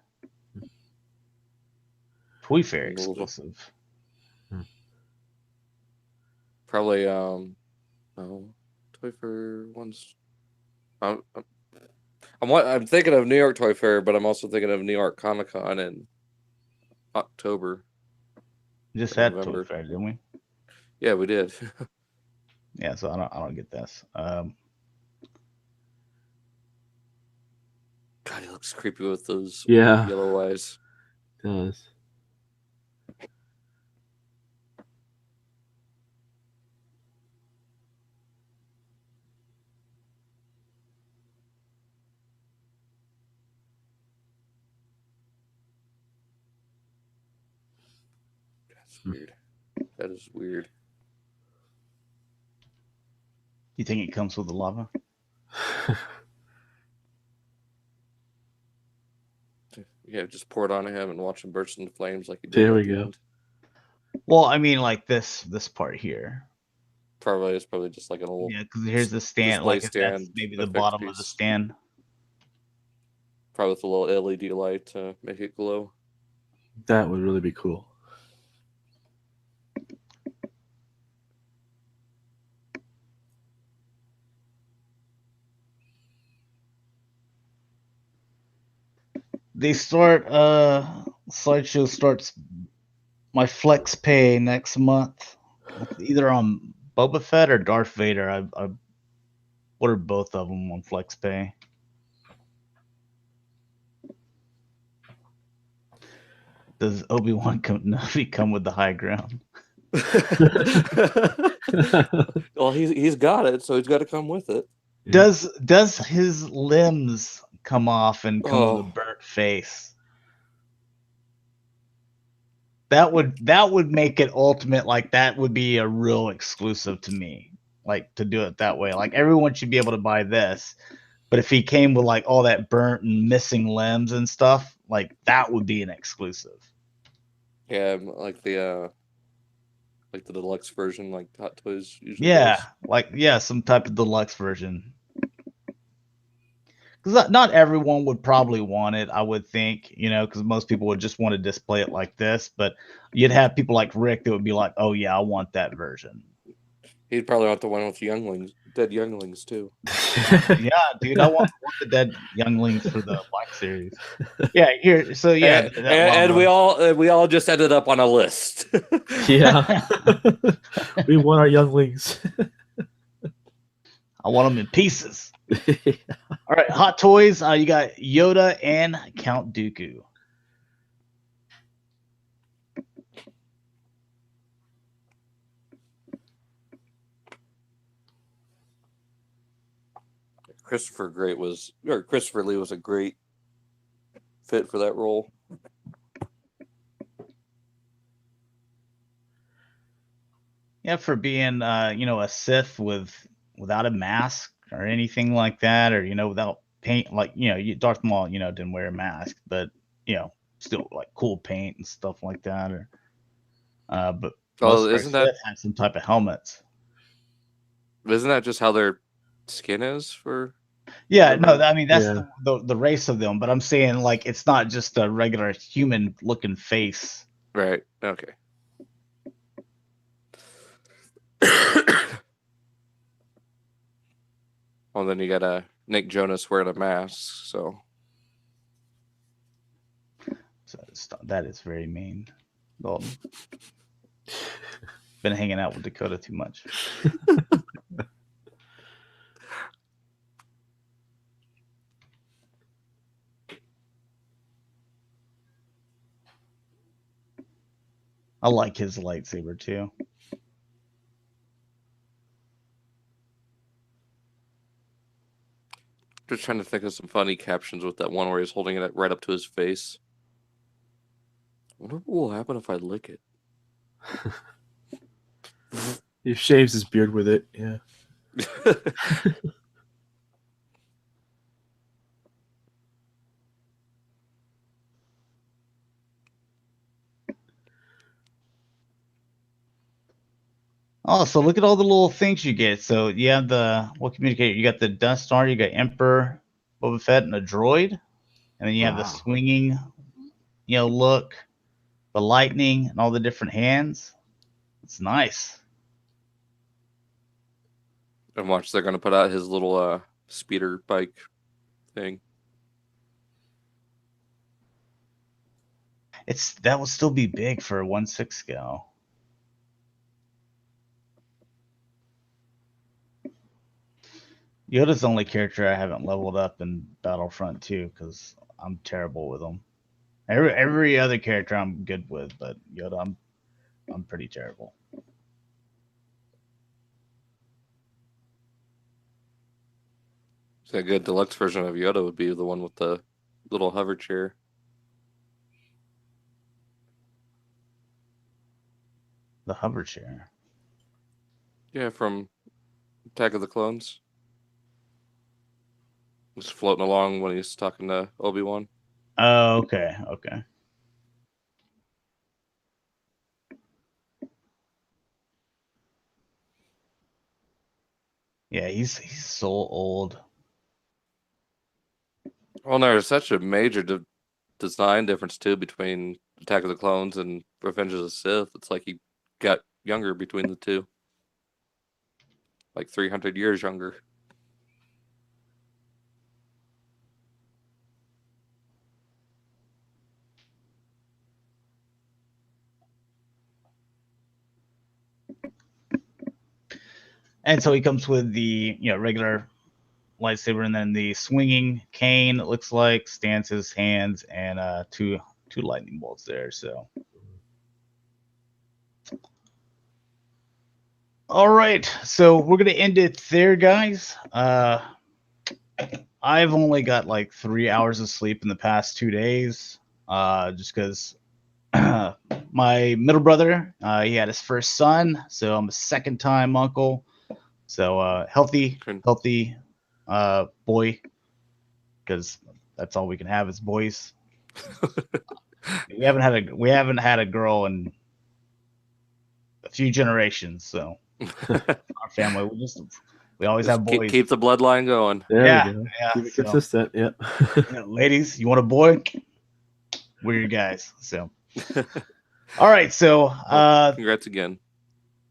Speaker 1: Toy Fair exclusive.
Speaker 2: Probably no, Toy Fair ones. I'm thinking of New York Toy Fair, but I'm also thinking of New York Comic Con in October.
Speaker 1: Just had
Speaker 2: November.
Speaker 1: Toy Fair, didn't we?
Speaker 2: Yeah, we did.
Speaker 1: Yeah, so I don't get this.
Speaker 2: God, he looks creepy with those yellow eyes.
Speaker 3: It does.
Speaker 2: That's weird. That is weird.
Speaker 1: You think it comes with the lava?
Speaker 2: Yeah, just pour it on him and watch him burst into flames like he did.
Speaker 3: There we go.
Speaker 2: End.
Speaker 1: Well, I mean, like this part here.
Speaker 2: It's probably just like an old.
Speaker 1: Yeah, because here's the stand. Like that's maybe the bottom of the stand.
Speaker 2: Probably with a little LED light to make it glow.
Speaker 3: That would really be cool.
Speaker 1: They start slideshow starts my flex pay next month. Either on Boba Fett or Darth Vader. I ordered both of them on flex pay. Does Obi-Wan Kenobi come with the high ground?
Speaker 2: Well, he's got it, so he's got to come with it.
Speaker 1: Does his limbs come off and come with a burnt face? That would make it ultimate. Like that would be a real exclusive to me. Like to do it that way. Like everyone should be able to buy this. But if he came with like all that burnt and missing limbs and stuff, like that would be an exclusive.
Speaker 2: Yeah, like the deluxe version, like Hot Toys usually.
Speaker 1: Yeah,
Speaker 2: does.
Speaker 1: Some type of deluxe version. Because not everyone would probably want it, I would think, because most people would just want to display it like this. But you'd have people like Rick that would be like, "Oh yeah, I want that version."
Speaker 2: He'd probably want the one with dead younglings too.
Speaker 1: Yeah, dude, I want the dead younglings for the Black Series. Yeah, here. So yeah,
Speaker 2: and we all just ended up on a list.
Speaker 3: Yeah, we want our younglings.
Speaker 1: I want them in pieces. All right, Hot Toys. You got Yoda and Count Dooku.
Speaker 2: Christopher Lee was a great fit for that role.
Speaker 1: Yeah, for being a Sith without a mask or anything like that, or without paint, like Darth Maul, didn't wear a mask, but still like cool paint and stuff like that, or but
Speaker 2: isn't that
Speaker 1: Sith had some type of helmets?
Speaker 2: Isn't that just how their skin is for?
Speaker 1: Yeah, no, I mean that's the race of them, but I'm saying like it's not just a regular human looking face.
Speaker 2: Right. Okay. Well, then you got Nick Jonas wearing a mask, so
Speaker 1: that is very mean. Dalton. Been hanging out with Dakota too much. I like his lightsaber too.
Speaker 2: Just trying to think of some funny captions with that one where he's holding it right up to his face. wonder what will happen if I lick it.
Speaker 3: He shaves his beard with it. Yeah.
Speaker 1: Oh, so look at all the little things you get. So you have what communicator? You got the Death Star, you got Emperor, Boba Fett, and a droid. And then you have the swinging, look, the lightning, and all the different hands. It's nice.
Speaker 2: And watch, they're going to put out his little speeder bike thing.
Speaker 1: That will still be big for a 1/6 scale. Yoda's the only character I haven't leveled up in Battlefront 2 because I'm terrible with them. Every other character I'm good with, but Yoda I'm pretty terrible.
Speaker 2: So a good deluxe version of Yoda would be the one with the little hover chair.
Speaker 1: The hover chair.
Speaker 2: Yeah, from Attack of the Clones. Just floating along when he's talking to Obi-Wan.
Speaker 1: Oh, okay. Yeah, he's so old.
Speaker 2: Well, there's such a major design difference too between Attack of the Clones and Revenge of the Sith. It's like he got younger between the two, like 300 years younger.
Speaker 1: And so he comes with the regular lightsaber, and then the swinging cane. It looks like stands his hands, and two lightning bolts there. So, all right, so we're gonna end it there, guys. I've only got like 3 hours of sleep in the past 2 days, just because my middle brother he had his first son, so I'm a second-time uncle. So healthy boy, because that's all we can have is boys. we haven't had a girl in a few generations, so our family we always have boys.
Speaker 2: Keep the bloodline going.
Speaker 3: There we go.
Speaker 1: Yeah,
Speaker 3: keep it consistent. Yep.
Speaker 1: Ladies, you want a boy? We're your guys. So all right, so
Speaker 2: congrats again.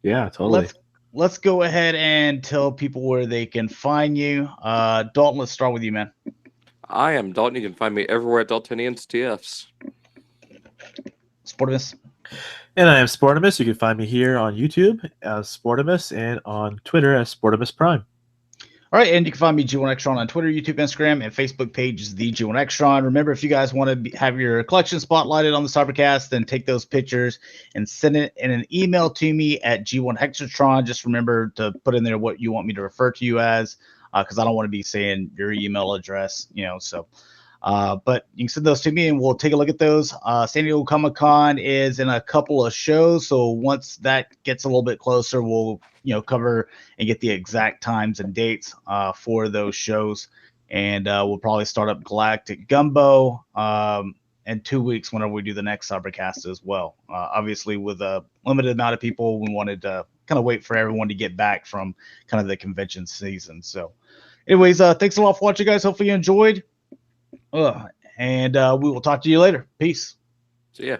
Speaker 3: Yeah, totally.
Speaker 1: Let's go ahead and tell people where they can find you. Dalton, let's start with you, man.
Speaker 2: I am Dalton. You can find me everywhere at Daltonians TFs.
Speaker 1: Sportimus.
Speaker 3: And I am Sportimus. You can find me here on YouTube as Sportimus and on Twitter as Sportimus Prime.
Speaker 1: All right, and you can find me G1Xtron on Twitter, YouTube, Instagram, and Facebook page is the G1Xtron. Remember, if you guys want to have your collection spotlighted on the Cybercast, then take those pictures and send it in an email to me at G1Hexatron. Just remember to put in there what you want me to refer to you as, because I don't want to be saying your email address, So, but you can send those to me, and we'll take a look at those. San Diego Comic-Con is in a couple of shows, so once that gets a little bit closer, we'll cover and get the exact times and dates for those shows, and we'll probably start up Galactic Gumbo in 2 weeks whenever we do the next Cybercast as well. Obviously, with a limited amount of people, we wanted to kind of wait for everyone to get back from kind of the convention season. So, anyways, thanks a lot for watching, guys. Hopefully you enjoyed. And we will talk to you later. Peace.
Speaker 2: See ya.